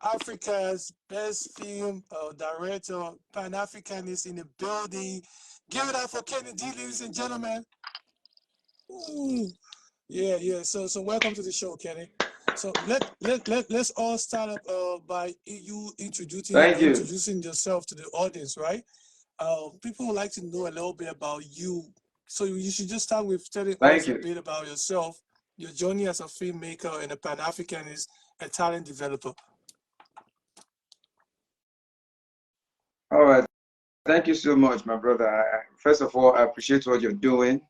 Africa's best film director, Pan-Africanist in the building. Give it up for Kenny Dee, ladies and gentlemen. Ooh. Yeah. So welcome to the show, Kenny. So let's all start up by you Thank you. introducing yourself to the audience, right? People would like to know a little bit about you. So you should just start with telling us Thank a you. bit about yourself, your journey as a filmmaker and a Pan-Africanist, a talent developer. All right. Thank you so much, my brother. First of all, I appreciate what you're doing,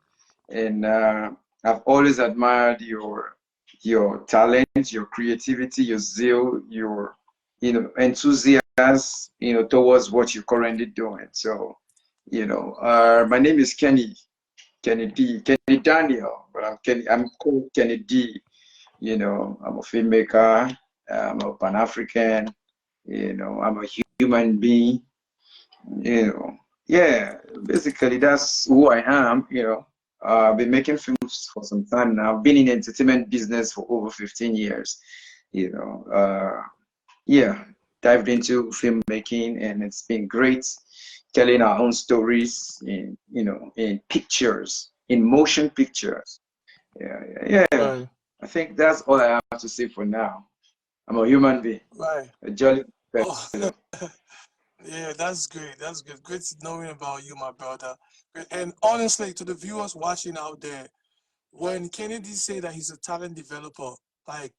and I've always admired your talent, your creativity, your zeal, your enthusiasm, towards what you're currently doing. So, my name is Kenny Dee, Kenny Daniel, but I'm called Kenny Dee. I'm a filmmaker. I'm a Pan-African. I'm a human being. Yeah, basically that's who I am. I've been making films for some time now. I've been in the entertainment business for over 15 years. Yeah, dived into filmmaking, and it's been great telling our own stories in pictures, in motion pictures. Yeah. Right. I think that's all I have to say for now. I'm a human being, Right. a jolly Oh, fellow. yeah, that's great. That's good. Great knowing about you, my brother. And honestly, to the viewers watching out there, when Kennedy say that he's a talent developer, like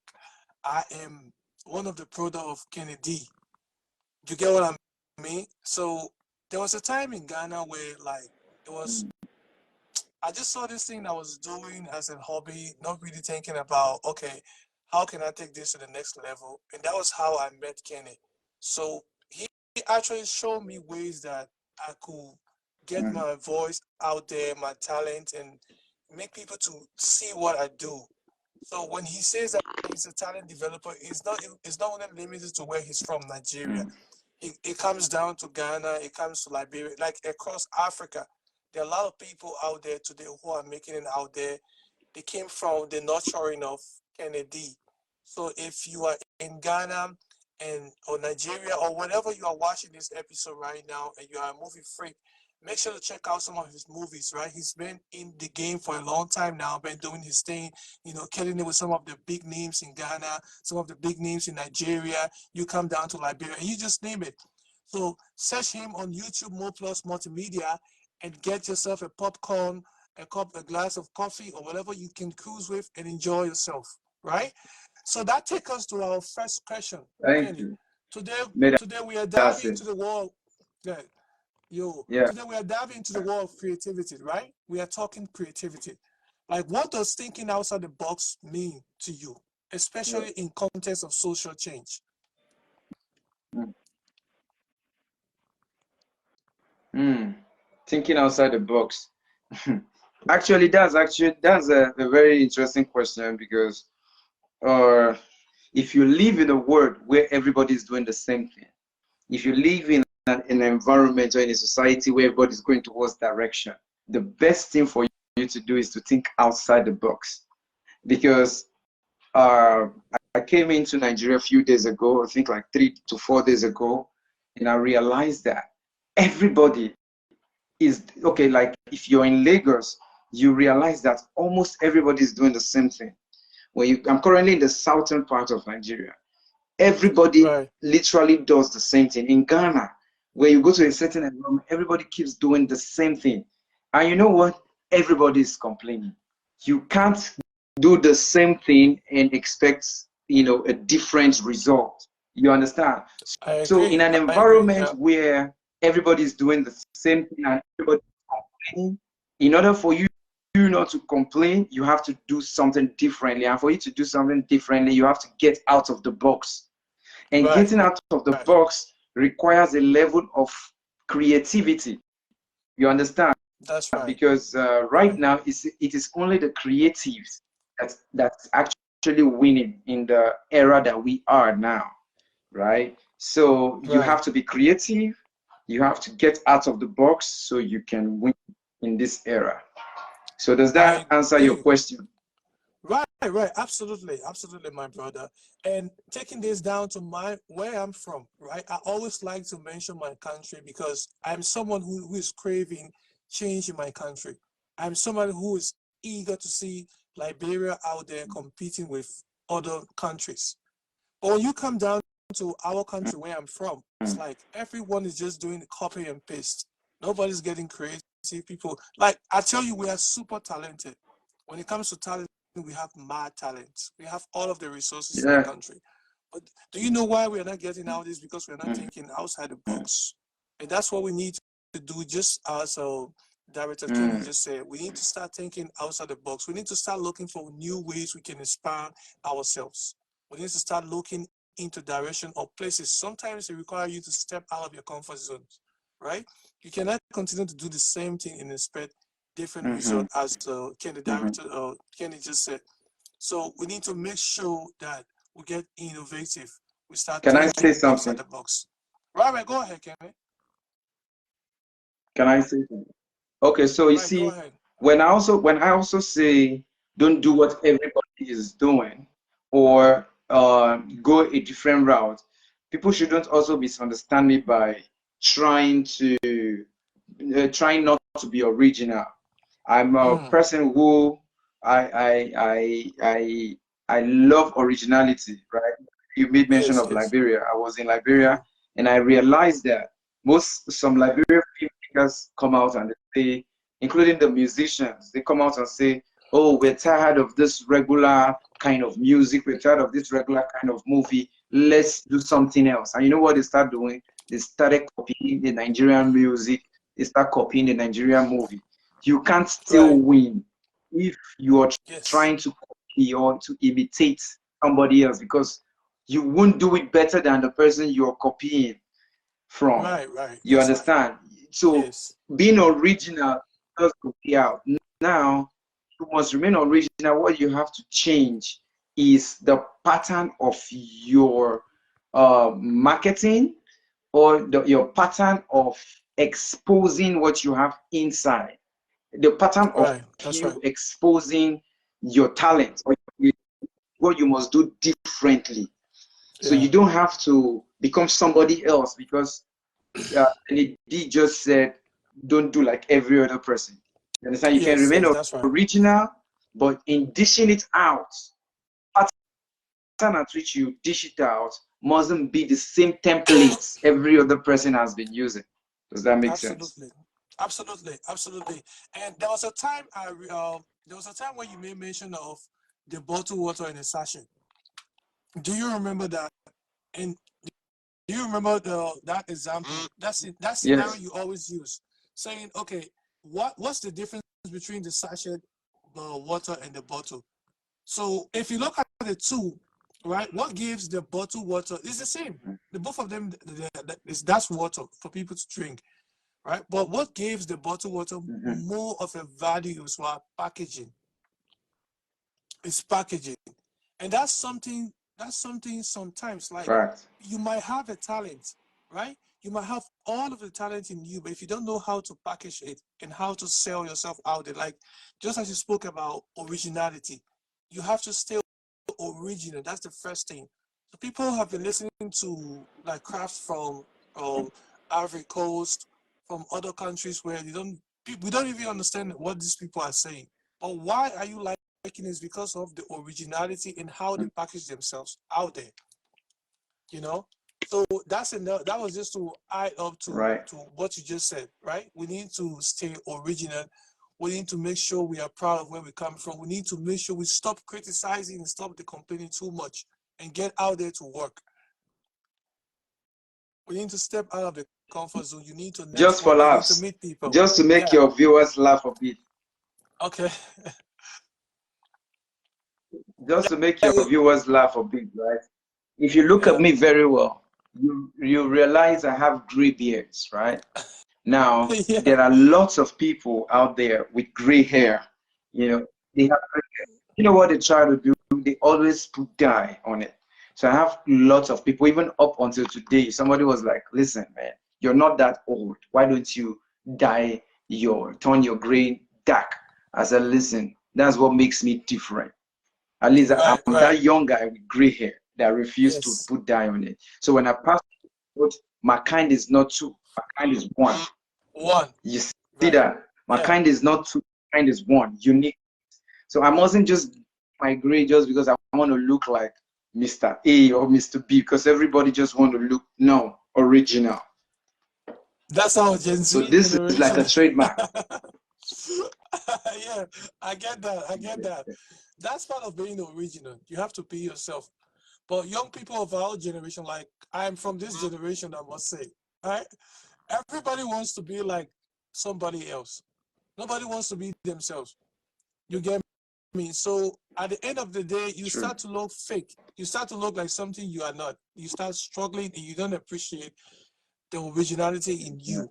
I am one of the product of Kennedy. You get what I mean? So there was a time in Ghana where like it was I just saw this thing I was doing as a hobby, not really thinking about, okay, how can I take this to the next level? And that was how I met Kenny. So he actually showed me ways that I could get Mm. my voice out there, my talent, and make people to see what I do. So when he says that he's a talent developer, it's not only limited to where he's from, Nigeria. Mm. It comes down to Ghana, it comes to Liberia, like across Africa. There are a lot of people out there today who are making it out there. They came from the nurturing of Kennedy. So if you are in Ghana and or Nigeria or wherever you are watching this episode right now and you are a movie freak, make sure to check out some of his movies, right? He's been in the game for a long time now, been doing his thing, killing it with some of the big names in Ghana, some of the big names in Nigeria. You come down to Liberia and you just name it. So search him on YouTube, Mo Plus Multimedia, and get yourself a popcorn, a glass of coffee, or whatever you can cruise with and enjoy yourself, right? So that takes us to our first question, Thank Kenny. you. Today, May today we are that's diving it. into the world. Yeah, Yeah. today we are diving into the world of creativity, right? We are talking creativity. Like, what does thinking outside the box mean to you, Yeah. especially in context of social change? Mm. Mm. Thinking outside the box. That's a very interesting question because uh, if you live in a world where everybody's doing the same thing, if you live in an environment or in a society where everybody's going towards direction, the best thing for you to do is to think outside the box. Because uh, I came into Nigeria a few days ago, I think like 3 to 4 days ago, and I realized that everybody is okay. Like if you're in Lagos, you realize that almost everybody is doing the same thing. I'm currently in the southern part of Nigeria. Everybody Right, literally does the same thing. In Ghana, where you go to a certain environment, everybody keeps doing the same thing. And you know what? Everybody is complaining. You can't do the same thing and expect, a different result. You understand? I So in agree. an I agree. environment Yeah, where everybody is doing the same thing and everybody is complaining, in order for you not to complain, you have to do something differently. And for you to do something differently, you have to get out of the box. And right, getting out of the right, box requires a level of creativity. You understand? that's right, Because right right, now it is only the creatives that's actually winning in the era that we are now, right? So you right. have to be creative. You have to get out of the box so you can win in this era. So does I that answer your agree. question? Right, right. Absolutely, absolutely, my brother. And taking this down to where I'm from, right? I always like to mention my country because I'm someone who is craving change in my country. I'm someone who is eager to see Liberia out there competing with other countries. But when you come down to our country where I'm from, it's like everyone is just doing copy and paste. Nobody's getting creative. People, like I tell you, we are super talented. When it comes to talent, we have mad talent. We have all of the resources in the Yeah. country. But do you know why we are not getting out of this? Because we're not thinking outside the box. And that's what we need to do, just as Director Kenny just said. We need to start thinking outside the box. We need to start looking for new ways we can inspire ourselves. We need to start looking into direction or places. Sometimes it requires you to step out of your comfort zones, right? You cannot continue to do the same thing and expect different result as Kenny Director Kenny just said. So we need to make sure that we get innovative. We start Can I say thinking outside something? the box. Right, go ahead, Kenny. Can I say something? Okay, so you Right, go see, ahead. when I also say don't do what everybody is doing or go a different route, people shouldn't also misunderstand me by trying to trying not to be original. I'm a person who I I I I I love originality, right? You made mention Yes, of yes. Liberia. I was in Liberia and I realized that some Liberian filmmakers come out and they say, including the musicians, they come out and say, "Oh, we're tired of this regular kind of music. We're tired of this regular kind of movie. Let's do something else." And you know what they start doing? They started copying the Nigerian music. They start copying the Nigerian movie. You can't still Right. win if you are Yes. trying to copy or to imitate somebody else because you won't do it better than the person you're copying from. Right. You That's right. understand? So Yes. being original does copy out. Now you must remain original. What you have to change is the pattern of your marketing or your pattern of exposing what you have inside, the pattern of Right. That's right. you exposing your talent or what you must do differently. So Yeah. you don't have to become somebody else because Kenny D just said, don't do like every other person. You understand? You can Yes, remain yes, that's right. original, but in dishing it out, pattern at which you dish it out mustn't be the same templates every other person has been using. Does that make sense? Absolutely. Absolutely. And there was a time when you made mention of the bottled water in a sachet. Do you remember that? And do you remember that example? That scenario Yes. you always use, saying, okay, what's the difference between the sachet, the water, and the bottle? So if you look at the two, right, what gives the bottled water is the same. The both of them that's water for people to drink, right? But what gives the bottled water Mm-hmm. more of a value is what packaging. It's packaging. And that's something sometimes like Fact. you might have a talent, right? You might have all of the talent in you, but if you don't know how to package it and how to sell yourself out there, like just as you spoke about originality, you have to stay original. That's the first thing. So people have been listening to like crafts from Ivory Coast, from other countries where we don't even understand what these people are saying. But why are you liking is because of the originality in how they package themselves out there, you know? So that's enough. That was just to add up Right. to what you just said, right? We need to stay original. We need to make sure we are proud of where we come from. We need to make sure we stop criticizing and stop the complaining too much and get out there to work. We need to step out of the comfort zone. You need to Just for network. You need to laughs, meet people. just to make Yeah. your viewers laugh a bit, Okay. just to make Yeah. your viewers laugh a bit, right? If you look at Yeah. me very well, you realize I have gray beards, right? Now, Yeah. there are lots of people out there with gray hair. You know, they have, you know what they try to do? They always put dye on it. So I have lots of people, even up until today, somebody was like, listen, man, you're not that old. Why don't you turn your gray dark? I said, listen, that's what makes me different. At least I'm Right, right. that young guy with gray hair that refused to Yes. put dye on it. So when I passed, my kind is not two, my kind is one. One. You see Right. that? My Yeah. kind is not two, my kind is one, unique. So I mustn't just my gray just because I want to look like Mr. A or Mr. B because everybody just want to look no original. That's our Gen So Z this is like generation. a trademark. Yeah, I get that. I get that. That's part of being original. You have to be yourself. But young people of our generation, like I'm from this generation, I must say, right? Everybody wants to be like somebody else. Nobody wants to be themselves. You get me? So at the end of the day, you True. start to look fake. You start to look like something you are not. You start struggling and you don't appreciate the originality in Yeah, you,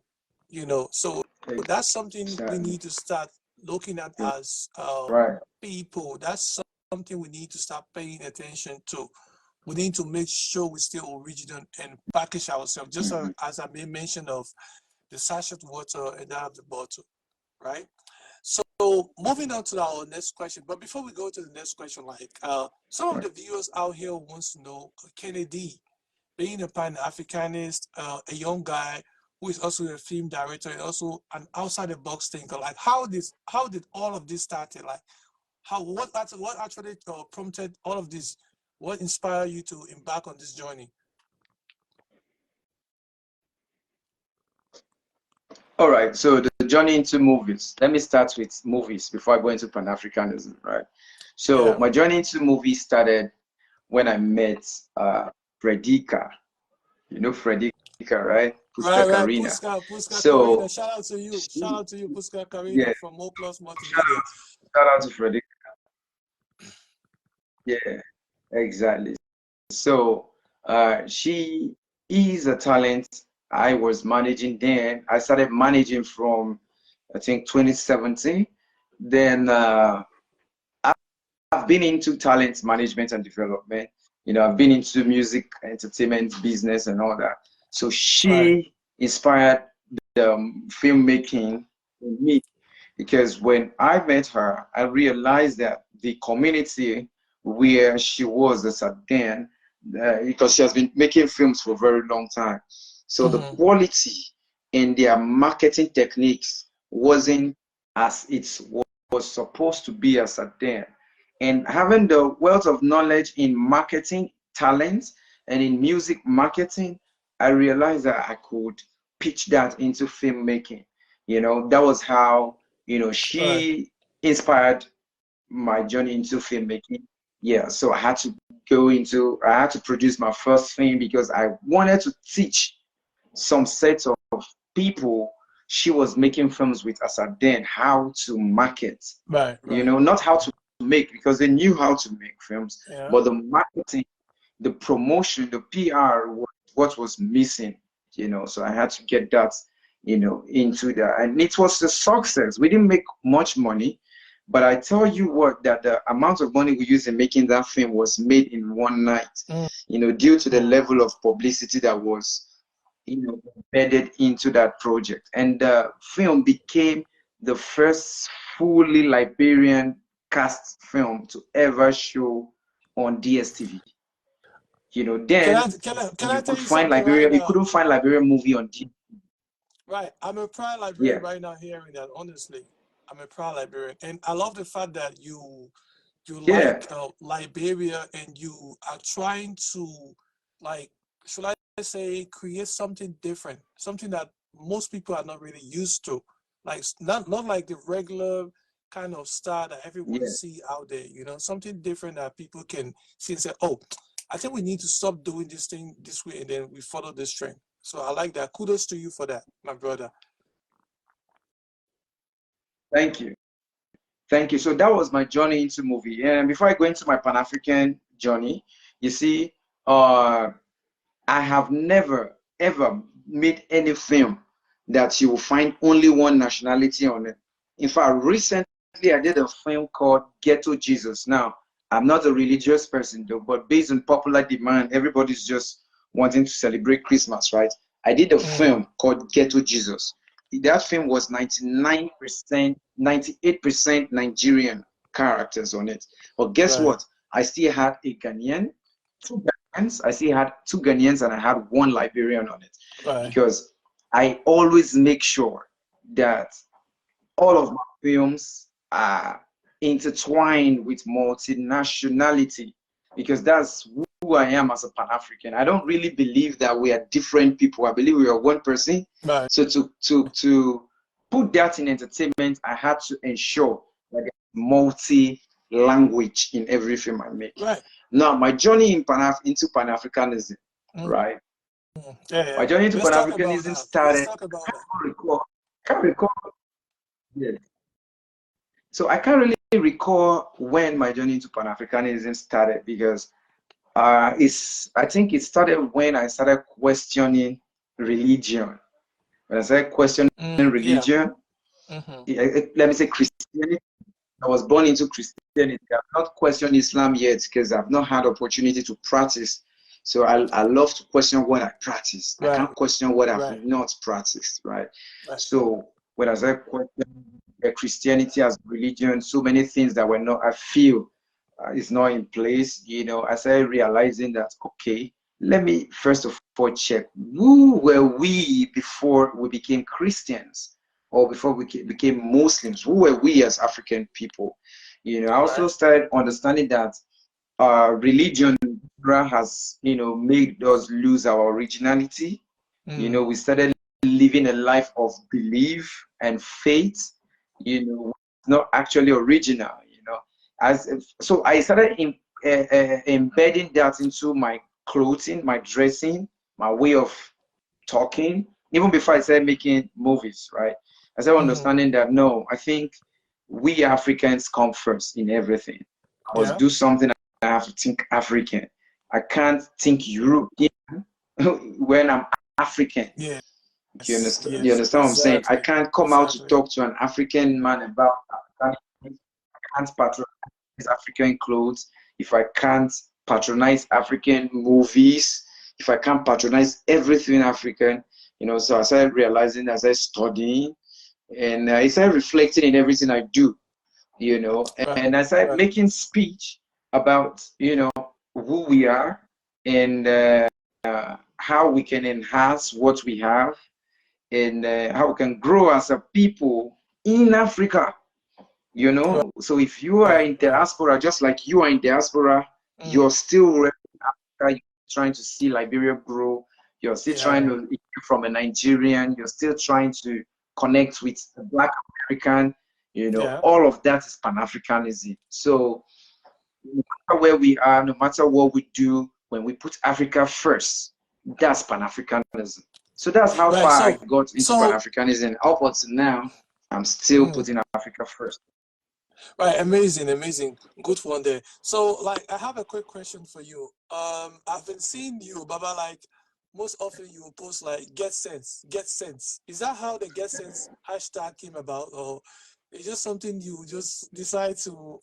you know. So that's something we exactly. need to start looking at You're as right. people. That's something we need to start paying attention to. We need to make sure we stay original and package ourselves, just Mm-hmm. as I made mention of the sachet water and that of the bottle, right? So moving on to our next question. But before we go to the next question, like some of Right. the viewers out here wants to know Kenny Dee, being a Pan-Africanist, a young guy who is also a film director and also an outside the box thinker. Like how did all of this started? Like what actually prompted all of this? What inspired you to embark on this journey? All right. So the journey into movies. Let me start with movies before I go into Pan-Africanism, right? So Yeah. my journey into movies started when I met Fredika. You know Fredika, right? Puska Right, right. Karina. Puska Karina. So Shout out to you. Shout she, out to you, Puska Karina yeah, from O Plus shout Multimedia. shout out to Fredika. Yeah, exactly. So she is a talent I was managing then. I started managing from I think 2017. Then I've been into talent management and development. You know, I've been into music, entertainment, business, and all that. So Right. she inspired the filmmaking in me because when I met her, I realized that the community where she was as a then, because she has been making films for a very long time. So the Mm-hmm. quality in their marketing techniques wasn't as it was supposed to be as a then. And having the wealth of knowledge in marketing talents and in music marketing, I realized that I could pitch that into filmmaking. You know, that was how, Right. she inspired my journey into filmmaking. Yeah, so I had to produce my first film because I wanted to teach some set of people she was making films with as a then how to market, Right. Right. not how to make because they knew how to make films, Yeah. but the marketing, the promotion, the PR, what was missing, So I had to get that, into that. And it was a success. We didn't make much money, but I tell you what, that the amount of money we used in making that film was made in one night, due to the Mm. level of publicity that was, embedded into that project. And the film became the first fully Liberian cast film to ever show on DSTV. Then Can I you tell could you find something right Liberia, you now? couldn't find Liberian movie on DSTV. Right. I'm a proud Yeah, Liberian right now hearing that, honestly. I'm a proud Liberian. And I love the fact that you yeah, like Liberia and you are trying to like should I say create something different, something that most people are not really used to. Like not like the regular kind of star that everyone yeah. see out there, something different that people can see and say, oh, I think we need to stop doing this thing this way and then we follow this trend. So I like that. Kudos to you for that, my brother. Thank you. Thank you. So that was my journey into movie. And before I go into my Pan-African journey, you see, uh, I have never ever made any film that you will find only one nationality on it. In fact, recently I did a film called Ghetto Jesus. Now, I'm not a religious person though, but based on popular demand, everybody's just wanting to celebrate Christmas, right? I did a Mm, film called Ghetto Jesus. That film was 99%, 98% Nigerian characters on it. But guess right. what? I still had a Ghanaian, two Ghanaians. I still had two Ghanaians, and I had one Liberian on it, Right. because I always make sure that all of my films are intertwined with multinationality, because that's who I am as a Pan-African. I don't really believe that we are different people. I believe we are one person. Right. So to put that in entertainment, I had to ensure that there's multi-language in every film I make. Right. Now, my journey into Pan-Africanism, Mm. right? Yeah, yeah. My journey into Let's talk about Pan-Africanism that. Let's started. talk about that. I can't recall. Yes. So I can't really recall when my journey into Pan-Africanism started, because I think it started when I started questioning religion. When I started questioning Yeah. religion, let me say Christianity. I was born into Christianity. I've not questioned Islam yet, because I've not had opportunity to practice. So I love to question what I practice. I Right. can't question what I've Right. not practiced, right? Right. So when I started questioning Christianity as religion, so many things that were not, I feel, is not in place. I started realizing that, okay, let me first of all check, who were we before we became Christians, or before we became Muslims? Who were we as African people? I also Right. started understanding that religion has, made us lose our originality. We started living a life of belief and faith, not actually original. So I started embedding that into my clothing, my dressing, my way of talking, even before I started making movies, right? I started understanding that, no, I think we Africans come first in everything. I must Yeah. do something, I have to think African. I can't think European when I'm African. Yes. Do you understand? You Yes. understand what I'm saying? I Exactly. can't come out to Exactly. talk to an African man about African. I can't patronize African clothes. If I can't patronize African movies, if I can't patronize everything African, so I started realizing as I studying, and I started reflecting in everything I do, Right. and I started Right. making speech about, who we are, and how we can enhance what we have, and how we can grow as a people in Africa. So if you are Right. in Right. diaspora, just like you are in diaspora, you're still repping Africa, you're trying to see Liberia grow, you're still trying Yeah. to, if you're from a Nigerian, you're still trying to connect with the Black American, Yeah. all of that is Pan-Africanism. So no matter where we are, no matter what we do, when we put Africa first, that's Pan-Africanism. So that's how Right. far I got into So. Pan-Africanism. Up until now, I'm still putting Africa first. Right, amazing, amazing. Good one there. So, like, I have a quick question for you. I've been seeing you, Baba, like, most often you will post like get sense, get sense. Is that how the get sense hashtag came about, or it's just something you just decide to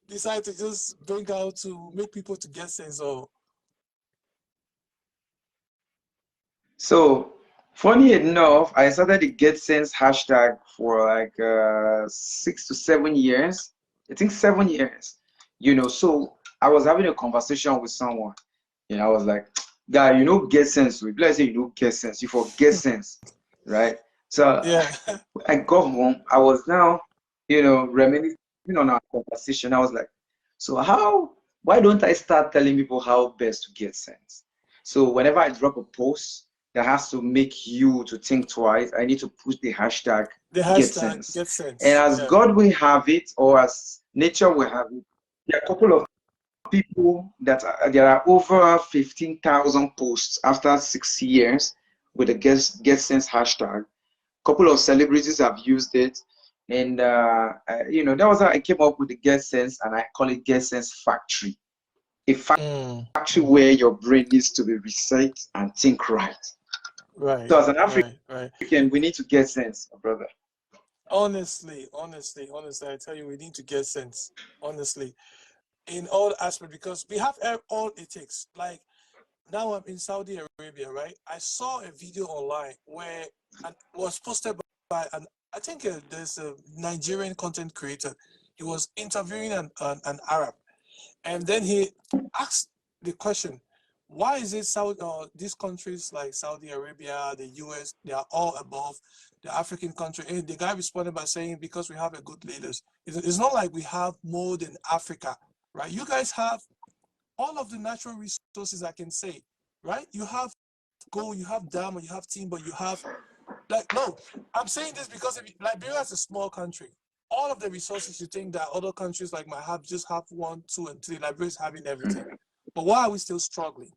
decide to just bring out to make people to get sense, or So, funny enough, I started the Get Sense hashtag for like 6 to 7 years. I think 7 years. So I was having a conversation with someone. I was like, guy, get sense. Let's say you don't get sense. You forget sense, right? So yeah, I got home. I was now, reminiscing on our conversation. I was like, so why don't I start telling people how best to get sense? So whenever I drop a post that has to make you to think twice, I need to put the hashtag the get hashtag sense. get And sense. as Yeah, God will have it, or as nature will have it, there are a couple of people there are over 15,000 posts after 6 years with the get sense hashtag. Couple of celebrities have used it, and that was how I came up with the Get Sense, and I call it Get Sense Factory, a factory where your brain needs to be reset and think right. right, So as an right, right. African, we need to get sense, brother. Honestly, I tell you, we need to get sense. Honestly, in all aspects, because we have all it takes. Like now, I'm in Saudi Arabia, right? I saw a video online where and was posted by an I think there's a Nigerian content creator. He was interviewing an Arab. And then he asked the question, why is it these countries like Saudi Arabia, the US, they are all above the African country? And the guy responded by saying, because we have a good leaders. It's not like we have more than Africa, right? You guys have all of the natural resources, I can say, right? You have gold, you have diamond, you have timber, you have, like, no, I'm saying this because if Liberia is a small country. All of the resources you think that other countries like might have just have 1, 2, and 3. Liberia is having everything. But why are we still struggling?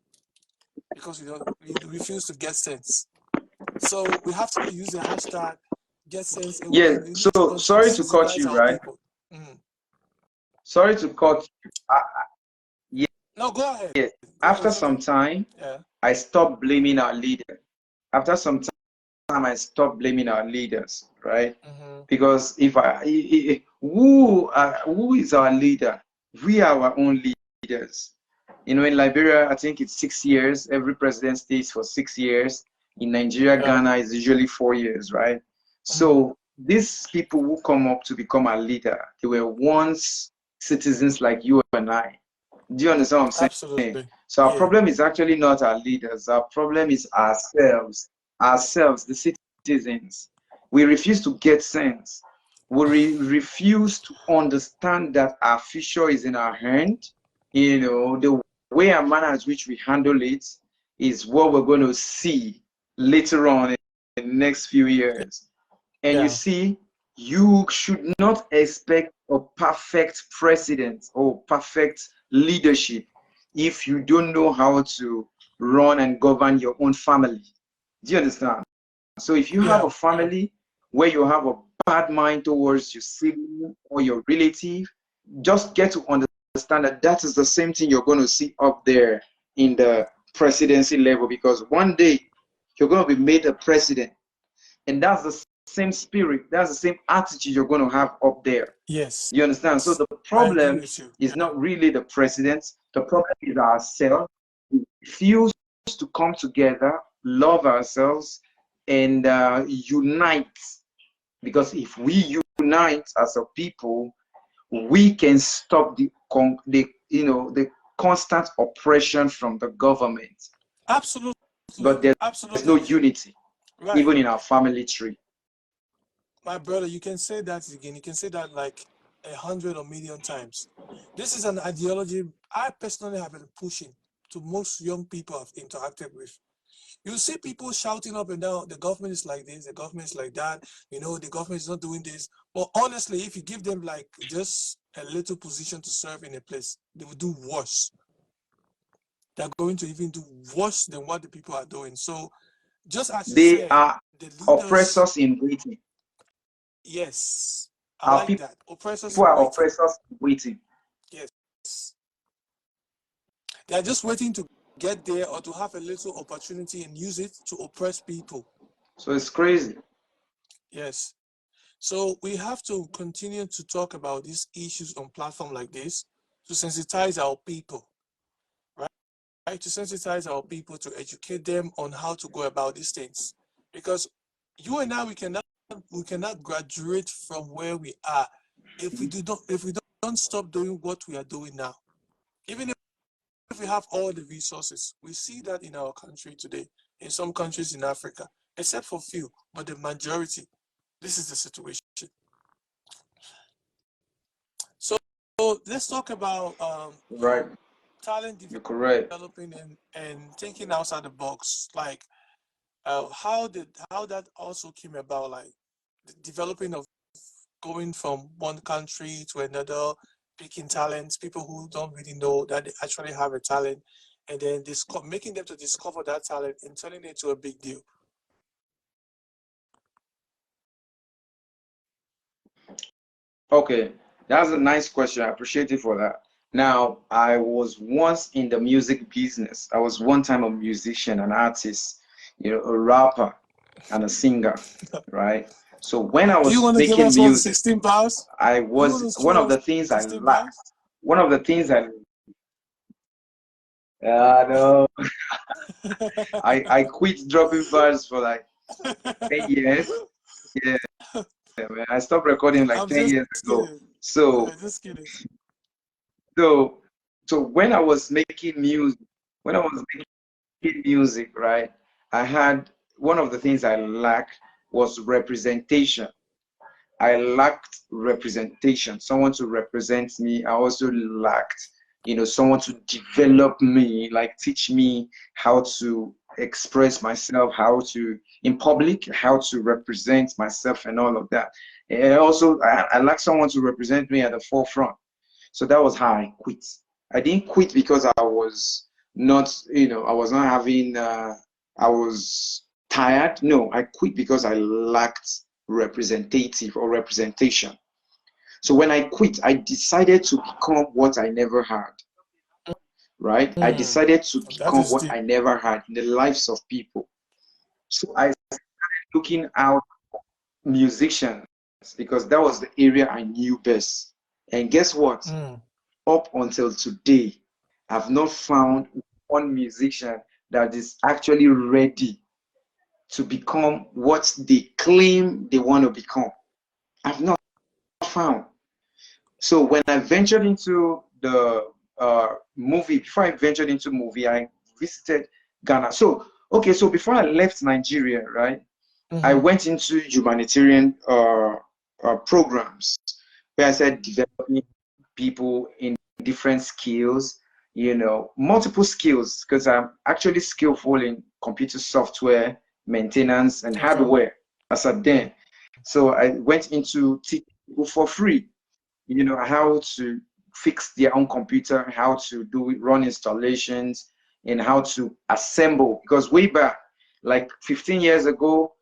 Because we refuse to get sense. So we have to use the hashtag get sense, and Yeah, we need to so continue to sorry to cut sensitize you, our right? people. Mm. Sorry to cut you. Yeah, No, go ahead. yeah. Go ahead. After It's okay. some time, Yeah. I stopped blaming our leader. After some time, I stopped blaming our leaders, right? Mm-hmm. Because who is our leader? We are our own leaders. You know, in Liberia, I think it's 6 years. Every president stays for 6 years. In Nigeria, Yeah. Ghana is usually 4 years, right? So these people who come up to become our leader, they were once citizens like you and I. Do you understand what I'm saying? Absolutely. So our Yeah. problem is actually not our leaders. Our problem is ourselves, the citizens. We refuse to get sense. We refuse to understand that our future is in our hand. You know, the way and manner in which we handle it is what we're going to see later on in the next few years. And you Yeah. see, you should not expect a perfect president or perfect leadership if you don't know how to run and govern your own family. Do you understand? So if you have Yeah. a family where you have a bad mind towards your sibling or your relative, just get to understand that that is the same thing you're going to see up there in the presidency level, because one day you're going to be made a president, and that's the same spirit, that's the same attitude you're going to have up there. Yes. You understand? So the I agree problem with you. is Yeah. not really the president. The problem is ourselves. We refuse to come together, love ourselves, and unite. Because if we unite as a people, we can stop the constant oppression from the government. Absolutely. But there's no Absolutely. unity, Right. even in our family tree. My brother, you can say that again. You can say that like 100 or million times. This is an ideology I personally have been pushing to most young people I've interacted with. You see people shouting up and down, the government is like this, the government is like that, the government is not doing this. But honestly, if you give them like just a little position to serve in a place, they will do worse. They're going to even do worse than what the people are doing. So just as you They said, are the leaders, oppressors in waiting. yes, I Our like people that. Oppressors in are waiting. oppressors in waiting. Yes. They're just waiting to get there or to have a little opportunity and use it to oppress people. So it's crazy. Yes. So we have to continue to talk about these issues on platform like this to sensitize our people, right? To sensitize our people, to educate them on how to go about these things. Because you and I, we cannot graduate from where we are if we don't stop doing what we are doing now. Even if we have all the resources, we see that in our country today, in some countries in Africa, except for few, but the majority, this is the situation. So let's talk about Right. talent You're correct. developing and thinking outside the box. Like how that also came about, like the developing of going from one country to another, picking talents, people who don't really know that they actually have a talent, and then making them to discover that talent and turning it into a big deal. Okay, that's a nice question. I appreciate you for that. Now, I was once in the music business. I was one time a musician, an artist, a rapper and a singer, right? So when I Do you was want to give making us one music, 16 bars? I Do you was want to one throw of us the things I 16 lacked. bars? One of the things no, I quit dropping bars for like 10 years. Yeah, man. I stopped recording like I'm 10 just years ago. kidding. So Just kidding. so So when I was making music, right, I had one of the things I lacked was representation. I lacked representation, someone to represent me. I also lacked, someone to develop me, like teach me how to express myself, how to, in public, how to represent myself and all of that. And also, I lacked someone to represent me at the forefront. So that was how I quit. I didn't quit because I was not, I was not having, I was tired. No, I quit because I lacked representative or representation. So when I quit, I decided to become what I never had, right? I Mm, decided to that become is what deep. I never had in the lives of people. So I started looking out musicians because that was the area I knew best. And guess what? Mm, Up until today, I've not found one musician that is actually ready to become what they claim they want to become. I've not found. So when I ventured into the movie, before I ventured into movie, I visited Ghana. So okay, so before I left Nigeria, right, I mm-hmm. went into humanitarian programs where I said developing people in different skills, multiple skills, because I'm actually skillful in computer software, maintenance, and Okay. hardware as at Mm, then. So I went into teaching people for free, how to fix their own computer, how to do it, run installations, and how to assemble. Because way back, like 15 years ago,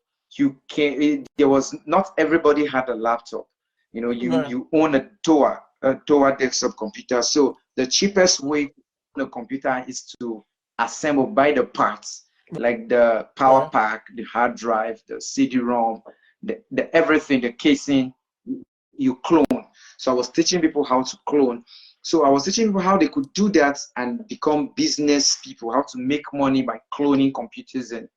there was not everybody had a laptop. You right. you own a TOA desktop computer. So the cheapest way to own a computer is to assemble, buy the parts, like the power Right. pack, the hard drive, the CD-ROM, the everything, the casing, you clone. So I was teaching people how to clone. So I was teaching people how they could do that and become business people, how to make money by cloning computers and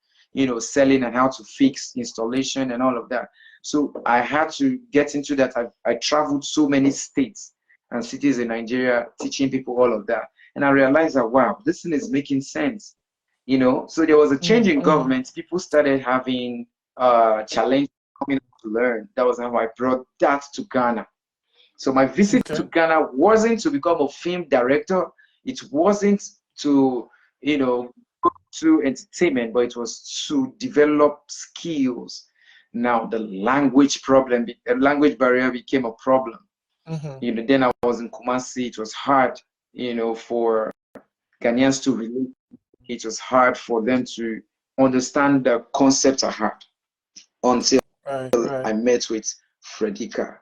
selling, and how to fix installation and all of that. So I had to get into that. I traveled so many states and cities in Nigeria teaching people all of that. And I realized that wow, this thing is making sense. So there was a change Mm, in mm, government. People started having challenge coming up to learn. That was how I brought that to Ghana. So my visit to okay. Ghana wasn't to become a film director. It wasn't to, go to entertainment, but it was to develop skills. Now the language barrier became a problem. Mm-hmm. Then I was in Kumasi. It was hard, for Ghanaians to relate. It was hard for them to understand the concept I had until Right. Right. I met with Fredika,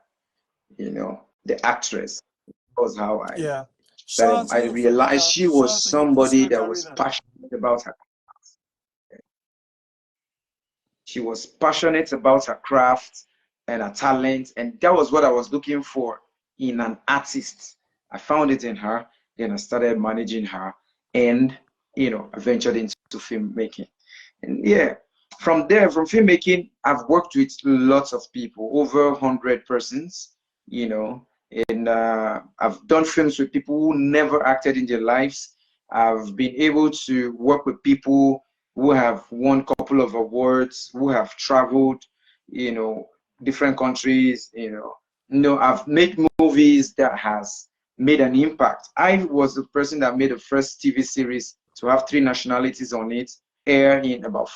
the actress. That was how Yeah. Shout started. out to I you, realized Frederica. she Shout was out to you. Pushing somebody your that was career. passionate about her. She was passionate about her craft and her talent, and that was what I was looking for in an artist. I found it in her. Then I started managing her, and I ventured into filmmaking. And yeah, from there, from filmmaking, I've worked with lots of people, over 100 persons, and I've done films with people who never acted in their lives. I've been able to work with people who have won a couple of awards, who have traveled, you know, different countries, I've made movies that has made an impact. I was the person that made the first TV series to have three nationalities on it, air in about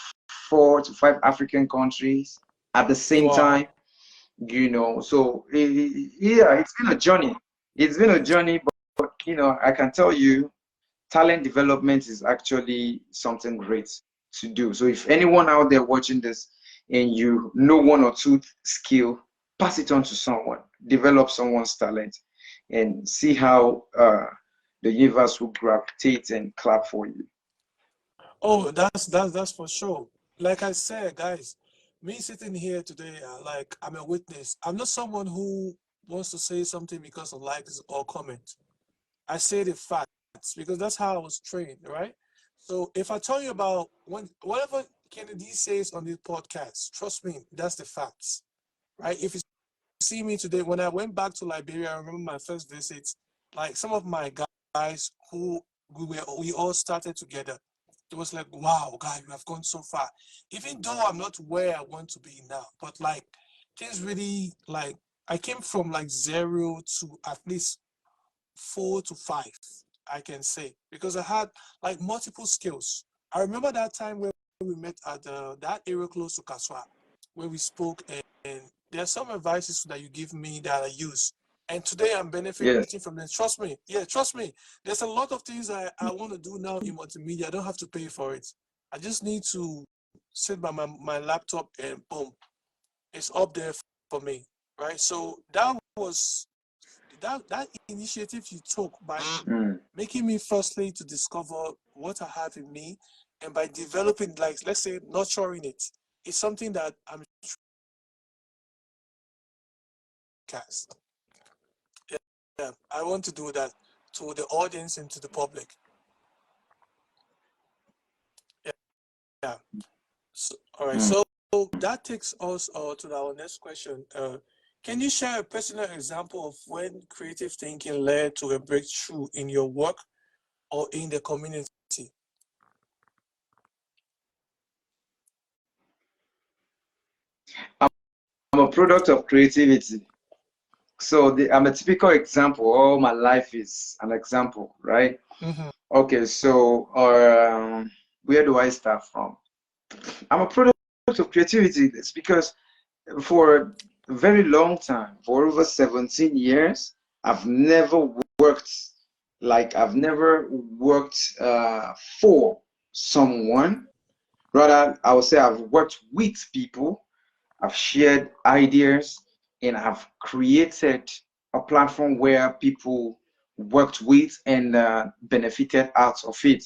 4 to 5 African countries at the same Wow. time, So yeah, it's been a journey. It's been a journey, but I can tell you, talent development is actually something great to do. So if anyone out there watching this and you know one or two skill, pass it on to someone, develop someone's talent, and see how the universe will gravitate and clap for you. Oh, that's for sure. Like I said, guys, me sitting here today, like I'm a witness. I'm not someone who wants to say something because of likes or comment. I say the facts because that's how I was trained, right? So if I tell you about whatever Kennedy says on this podcast, trust me, that's the facts, right? If you see me today, when I went back to Liberia, I remember my first visit, like some of my guys who we all started together. It was like, wow, guy, you have gone so far. Even though I'm not where I want to be now, but like things really like I came from like 0 to at least 4 to 5, I can say, because I had like multiple skills. I remember that time where we met at that area close to Kaswa, where we spoke, and there are some advices that you give me that I use. And today I'm benefiting Yes. from them. Trust me. Yeah, trust me. There's a lot of things I want to do now in multimedia. I don't have to pay for it. I just need to sit by my laptop and boom, it's up there for me. Right. So that was that initiative you took by making me firstly to discover what I have in me, and by developing, like, let's say, nurturing it, is something that I'm cast. Yeah, I want to do that to the audience and to the public. Yeah, yeah. So, all right. So that takes us to our next question. Can you share a personal example of when creative thinking led to a breakthrough in your work or in the community? I'm a product of creativity. So I'm a typical example. All my life is an example, right? Mm-hmm. Okay, so where do I start from? I'm a product of creativity. It's because for a very long time, for over 17 years, I've never worked I've never worked for someone. Rather, I would say I've worked with people. I've shared ideas, and I've created a platform where people worked with and benefited out of it,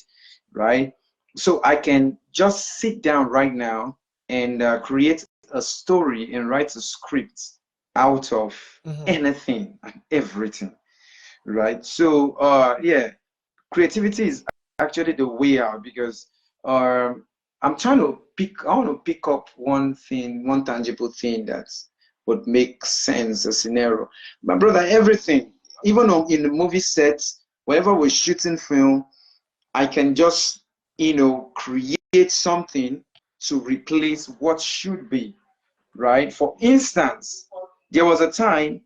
right? So I can just sit down right now and create a story and write a script out of Mm-hmm. anything and everything, right? So yeah, creativity is actually the way out because um, I want to pick up one thing, one tangible thing that would make sense, a scenario. My brother, everything, even in the movie sets, whenever we're shooting film, I can just, create something to replace what should be, right? For instance, there was a time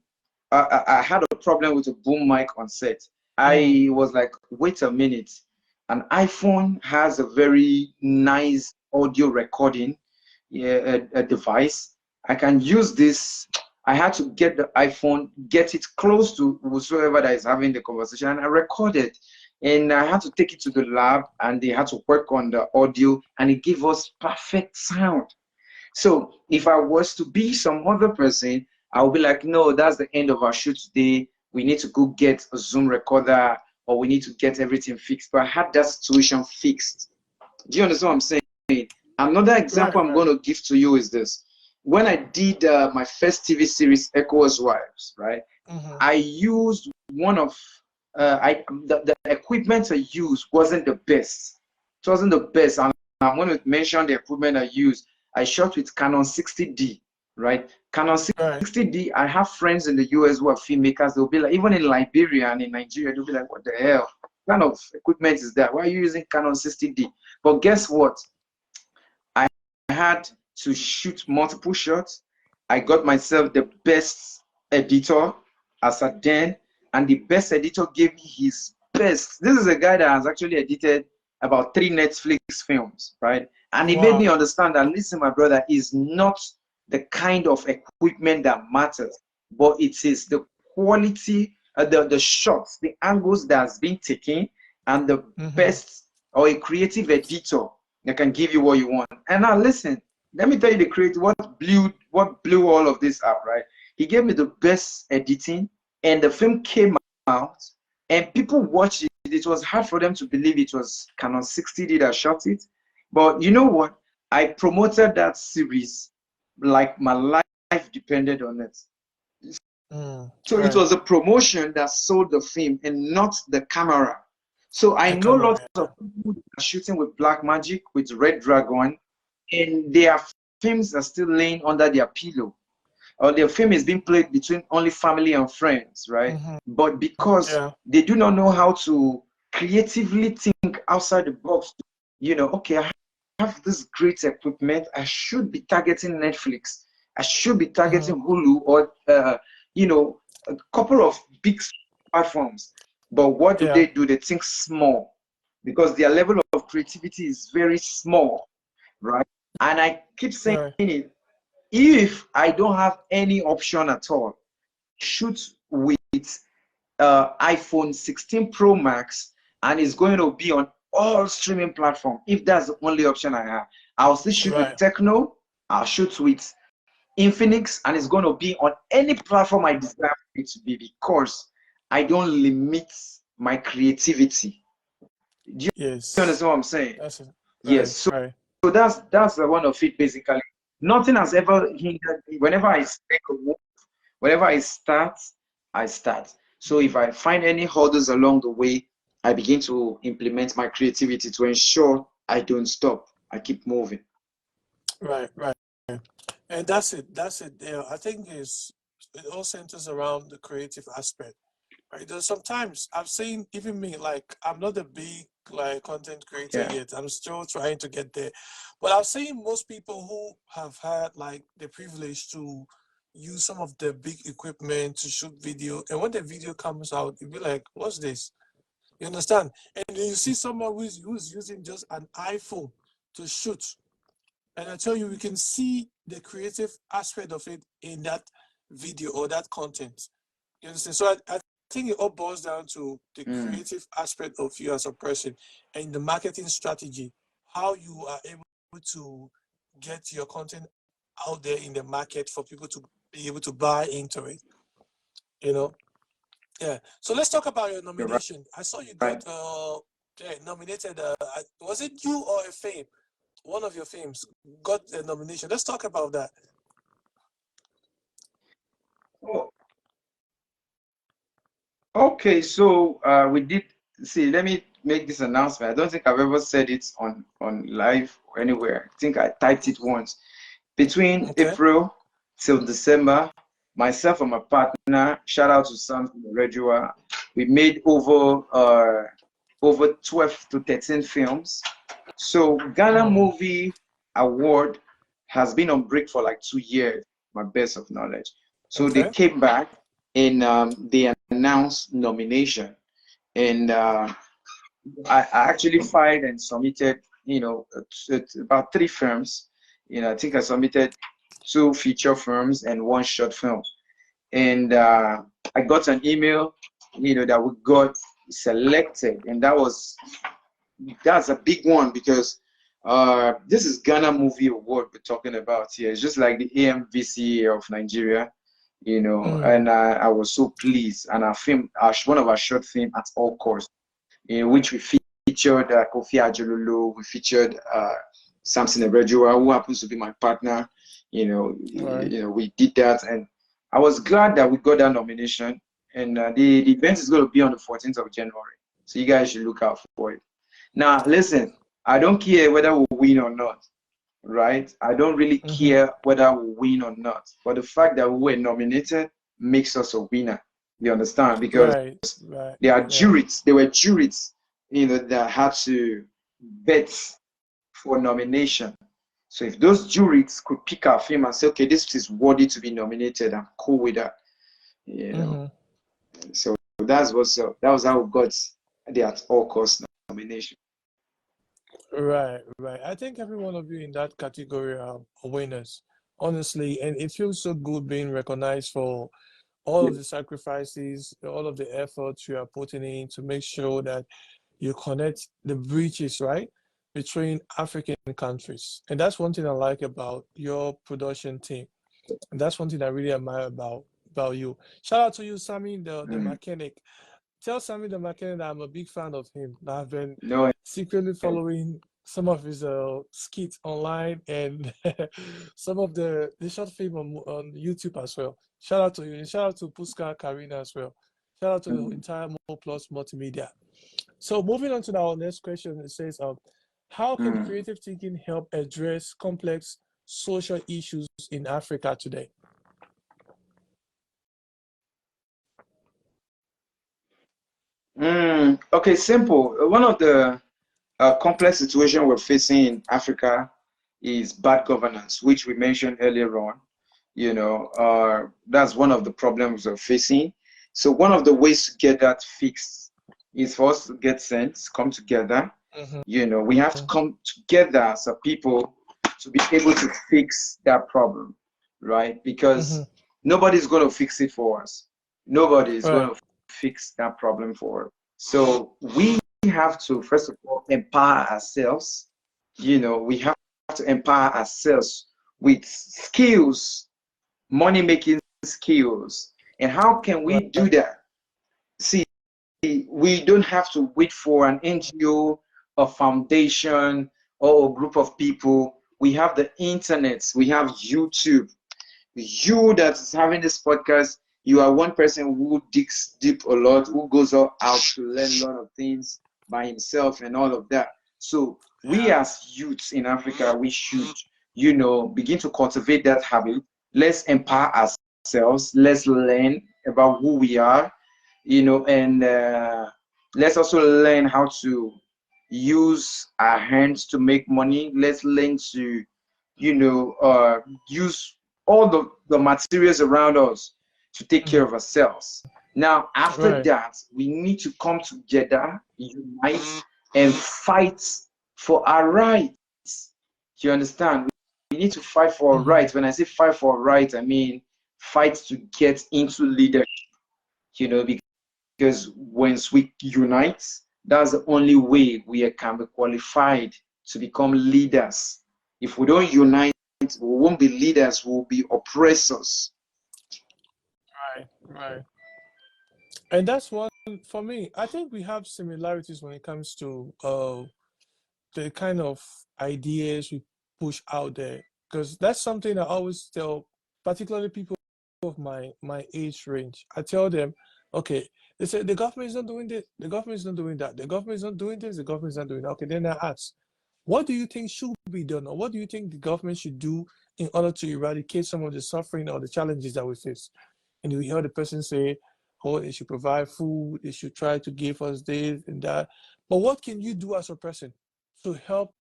I had a problem with a boom mic on set. Mm. I was like, wait a minute. An iPhone has a very nice audio recording, yeah, a device. I can use this. I had to get the iPhone, get it close to whosoever that is having the conversation, and I recorded. And I had to take it to the lab, and they had to work on the audio, and it gave us perfect sound. So if I was to be some other person, I would be like, no, that's the end of our shoot today. We need to go get a Zoom recorder or we need to get everything fixed. But I had that situation fixed. Do you understand what I'm saying? Another example Right, I'm right. going to give to you is this. When I did my first TV series, Echo's Wives, right? Mm-hmm. I used one of the equipment I used wasn't the best. It wasn't the best. And I'm going to mention the equipment I used. I shot with Canon 60D, right? Canon Right. 60D. I have friends in the US who are filmmakers. They'll be like, even in Liberia and in Nigeria, they'll be like, what the hell? What kind of equipment is that? Why are you using Canon 60D? But guess what? I had to shoot multiple shots. I got myself the best editor as a then, and the best editor gave me his best. This is a guy that has actually edited about 3 Netflix films, right? And he made me Wow. understand that, listen, my brother, is not the kind of equipment that matters, but it is the quality, the shots, the angles that has been taken, and the Mm-hmm. best or a creative editor that can give you what you want. And now listen, let me tell you the creative what blew all of this up, right? He gave me the best editing, and the film came out, and people watched it. It was hard for them to believe it was Canon 60D that shot it. But you know what? I promoted that series like my life depended on it. Mm. So it Right. was a promotion that sold the film and not the camera. So I The know lots camera. Yeah. of people that are shooting with Black Magic, with Red Dragon, and their films are still laying under their pillow. or their film is being played between only family and friends, right? But because they do not know how to creatively think outside the box, okay, I have this great equipment, I should be targeting Netflix, I should be targeting Hulu, or a couple of big platforms. But what do? They think small, because their level of creativity is very small, right? And I keep saying it, if I don't have any option at all, shoot with iPhone 16 Pro Max, and it's going to be on all streaming platforms. If that's the only option I have, I'll still shoot with Techno, I'll shoot with Infinix, and it's going to be on any platform I desire it to be, because I don't limit my creativity. Do you understand what I'm saying? Yes. So that's the one of it, basically. Nothing has ever hindered me. Whenever I take a move, whenever I start, I start. So if I find any hurdles along the way, I begin to implement my creativity to ensure I don't stop. I keep moving. Right. And that's it. I think it all centers around the creative aspect. Right. There's sometimes I've seen, even me, like I'm not a big content creator yet. I'm still trying to get there. But I've seen most people who have had the privilege to use some of the big equipment to shoot video, and when the video comes out, you'll be like, what's this? You understand? And then you see someone who's using just an iPhone to shoot. And I tell you, we can see the creative aspect of it in that video or that content. You understand? So I think it all boils down to the creative aspect of you as a person and the marketing strategy, how you are able to get your content out there in the market for people to be able to buy into it. Yeah. So let's talk about your nomination. I saw you got nominated. Was it you or a fame? One of your films got a nomination. Let's talk about that. Okay, so we did see. Let me make this announcement. I don't think I've ever said it on live or anywhere. I think I typed it once. Between April till December, myself and my partner, shout out to Sam from Redua, we made over 12 to 13 films. So Ghana Movie Award has been on break for like 2 years, my best of knowledge. So they came back and they announced nomination, and I actually filed and submitted, about 3 films. I think I submitted 2 feature films and 1 short film, and I got an email, that we got selected, and that's a big one, because this is Ghana Movie Award we're talking about here. It's just like the AMVCA of Nigeria, and I was so pleased. And our film, one of our short film, At All Costs, in which we featured Kofi Ajololo, we featured Samson Ebrejua, who happens to be my partner. We did that, and I was glad that we got that nomination. And the event is going to be on the 14th of January, so you guys should look out for it. Now, listen, I don't care whether we win or not, right? I don't really care whether we win or not. But the fact that we were nominated makes us a winner. You understand? Because there are juries. There were juries, that had to bet for nomination. So if those juries could pick our film and say, okay, this is worthy to be nominated, I'm cool with that. So that's what's up. That was how we got the At All Costs nomination. Right. I think every one of you in that category are winners, honestly, and it feels so good being recognized for all of the sacrifices, all of the efforts you are putting in to make sure that you connect the bridges, right, between African countries. And that's one thing I like about your production team. And that's one thing I really admire about you. Shout out to you, Sammy, the mechanic. Tell Sammy the mechanic that I'm a big fan of him. I've been secretly following some of his skits online and some of the short film on YouTube as well. Shout out to you, and shout out to Puska Karina as well. Shout out to the entire Mo Plus Multimedia. So moving on to our next question, it says, how can creative thinking help address complex social issues in Africa today? Okay, simple. One of the complex situation we're facing in Africa is bad governance, which we mentioned earlier on. That's one of the problems we're facing. So one of the ways to get that fixed is for us to get sense, come together. Mm-hmm. We have to come together as a people to be able to fix that problem, right? Mm-hmm. Because nobody's going to fix it for us. Nobody is going Right. to fix that problem for us. So we have to, first of all, empower ourselves. We have to empower ourselves with skills, money making skills. And how can we do Right. that? See, we don't have to wait for an NGO, a foundation, or a group of people. We have the internet, we have YouTube. You that is having this podcast, you are one person who digs deep a lot, who goes out to learn a lot of things by himself and all of that. So we Yeah. as youths in Africa, we should, begin to cultivate that habit. Let's empower ourselves. Let's learn about who we are, and let's also learn how to use our hands to make money. Let's learn to, use all the materials around us to take care Mm-hmm. of ourselves. Now, after Right. that, we need to come together, unite, and fight for our rights. Do you understand? We need to fight for our Mm-hmm. rights. When I say fight for our rights, I mean fight to get into leadership, because once we unite, that's the only way we can be qualified to become leaders. If we don't unite, we won't be leaders, we'll be oppressors. Right. Right. And that's one for me. I think we have similarities when it comes to the kind of ideas we push out there. Because that's something I always tell, particularly people of my age range. I tell them, okay, they say the government is not doing this, the government is not doing that, the government is not doing this, the government is not doing that. Okay, then I ask, what do you think should be done, or what do you think the government should do in order to eradicate some of the suffering or the challenges that we face? And you hear the person say, oh, they should provide food, they should try to give us this and that. But what can you do as a person to help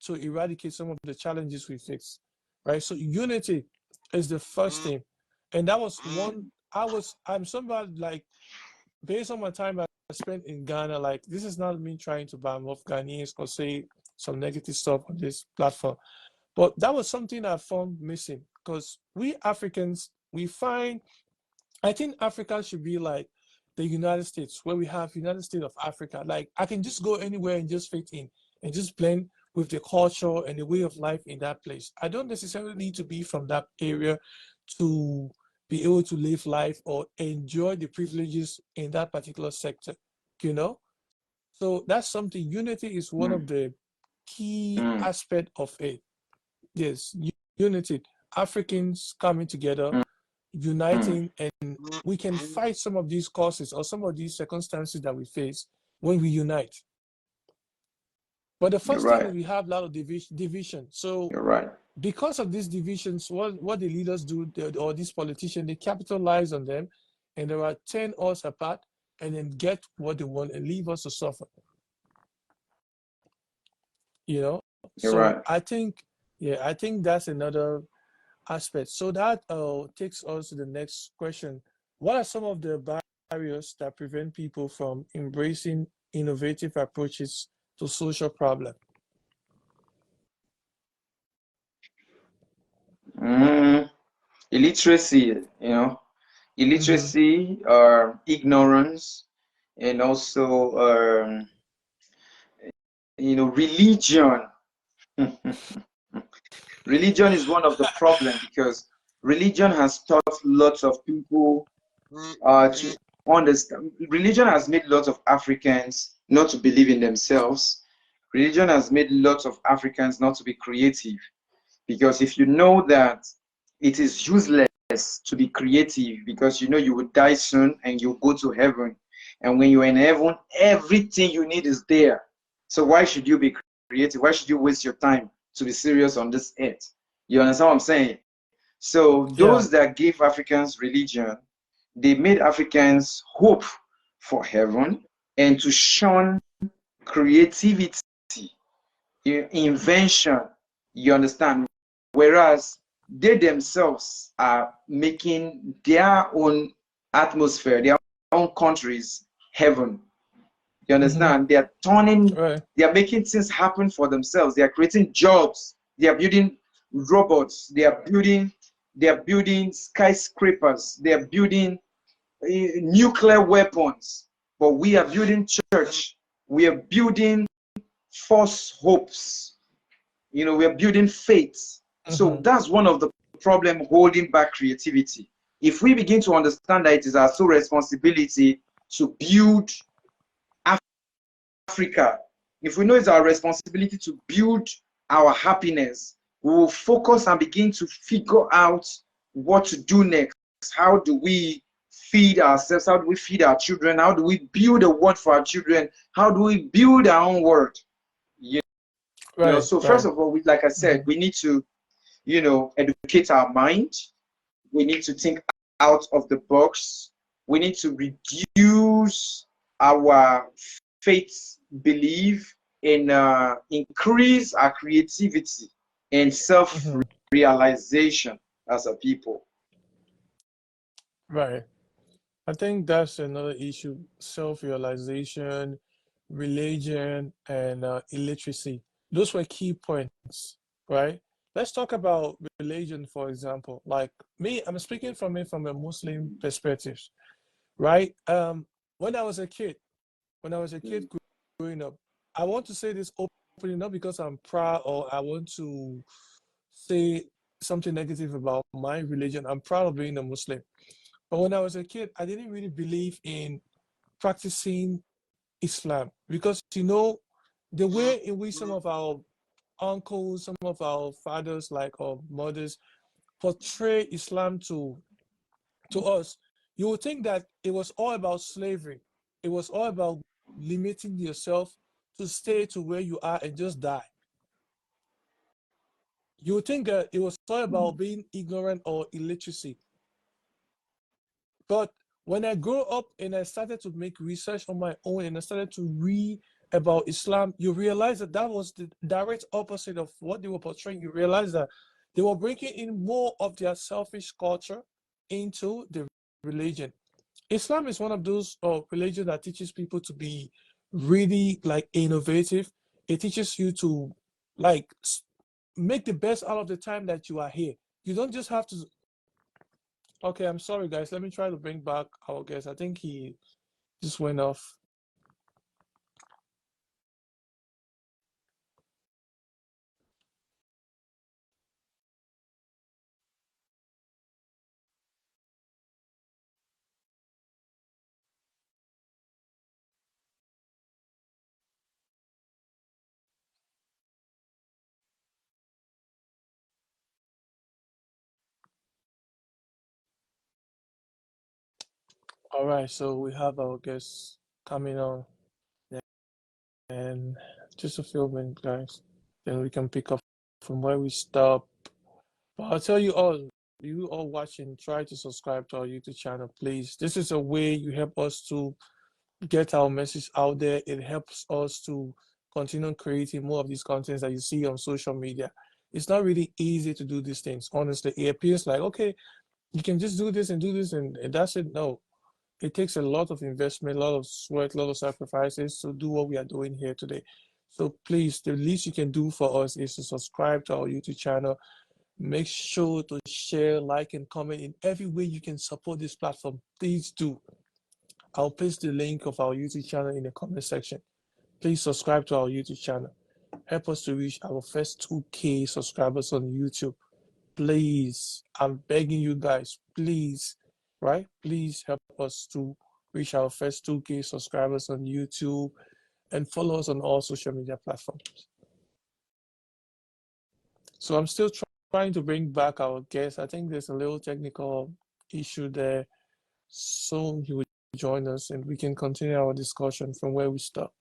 to eradicate some of the challenges we face? Right? So unity is the first thing. And that was one I'm somebody like, based on my time I spent in Ghana, like this is not me trying to ban off Ghanaians or say some negative stuff on this platform. But that was something I found missing because we Africans, we find, I think Africa should be like the United States, where we have United States of Africa. Like I can just go anywhere and just fit in and just blend with the culture and the way of life in that place. I don't necessarily need to be from that area to be able to live life or enjoy the privileges in that particular sector, you know? So that's something, unity is one of Mm, the key mm, aspect of it. Yes, unity, Africans coming together, mm, mm. uniting, and we can fight some of these causes or some of these circumstances that we face when we unite. But the You're first thing is right. we have a lot of division. So You're right. because of these divisions, what the leaders do, or these politicians, they capitalize on them, and they are 10 us apart, and then get what they want and leave us to suffer. You know. You're So right. I think, yeah, I think that's another aspect. So that takes us to the next question. What are some of the barriers that prevent people from embracing innovative approaches to social problems? Mm, illiteracy, Mm-hmm. illiteracy or ignorance, and also, religion. Religion is one of the problem because religion has taught lots of people to understand. Religion has made lots of Africans not to believe in themselves. Religion has made lots of Africans not to be creative, because if you know that it is useless to be creative, because you know you will die soon and you'll go to heaven, and when you're in heaven everything you need is there, so why should you be creative? Why should you waste your time to be serious on this earth? You understand what I'm saying? So Yeah. those that gave Africans religion, they made Africans hope for heaven and to shun creativity, invention, you understand? Whereas they themselves are making their own atmosphere, their own countries, heaven. You understand? They are turning, Right. they are making things happen for themselves. They are creating jobs. They are building robots. They are building skyscrapers. They are building nuclear weapons. But we are building church. We are building false hopes. You know, we are building faith. So that's one of the problem holding back creativity. If we begin to understand that it is our sole responsibility to build Africa, if we know it's our responsibility to build our happiness, we will focus and begin to figure out what to do next. How do we feed ourselves? How do we feed our children? How do we build a world for our children? How do we build our own world? You know, Right. so first Right. of all, like I said, we need to, educate our mind. We need to think out of the box. We need to reduce our faith belief and increase our creativity and self-realization as a people. Right. I think that's another issue: self-realization, religion, and illiteracy. Those were key points, right? Let's talk about religion, for example. Like me, I'm speaking from it from a Muslim perspective, right? When I was a kid, when I was a kid growing up, I want to say this openly, not because I'm proud or I want to say something negative about my religion. I'm proud of being a Muslim. But when I was a kid, I didn't really believe in practicing Islam because, the way in which some of our uncles, some of our fathers, like our mothers, portray Islam to us, you would think that it was all about slavery. It was all about limiting yourself to stay to where you are and just die. You would think that it was all about being ignorant or illiteracy. But when I grew up and I started to make research on my own and I started to read about Islam, you realize that that was the direct opposite of what they were portraying. You realize that they were bringing in more of their selfish culture into the religion. Islam is one of those religions that teaches people to be really like innovative. It teaches you to like make the best out of the time that you are here. You don't just have to. Okay, I'm sorry, guys. Let me try to bring back our guest. I think he just went off. All right, so we have our guest coming on, and just a few minutes, guys. Then we can pick up from where we stop. But I'll tell you all watching, try to subscribe to our YouTube channel, please. This is a way you help us to get our message out there. It helps us to continue creating more of these contents that you see on social media. It's not really easy to do these things. Honestly, it appears like, okay, you can just do this and that's it. No, it takes a lot of investment, a lot of sweat, a lot of sacrifices to do what we are doing here today. So please, the least you can do for us is to subscribe to our YouTube channel. Make sure to share, like, and comment in every way you can support this platform. Please do. I'll paste the link of our YouTube channel in the comment section. Please subscribe to our YouTube channel. Help us to reach our first 2K subscribers on YouTube. Please, I'm begging you guys, please, right? Please help us to reach our first 2K subscribers on YouTube and follow us on all social media platforms. So I'm still trying to bring back our guest. I think there's a little technical issue there. Soon he will join us and we can continue our discussion from where we stopped.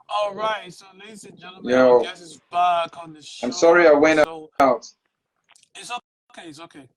All right, so ladies and gentlemen, our Yo, guest is back on the I'm sorry I show. went So out. it's okay, it's okay.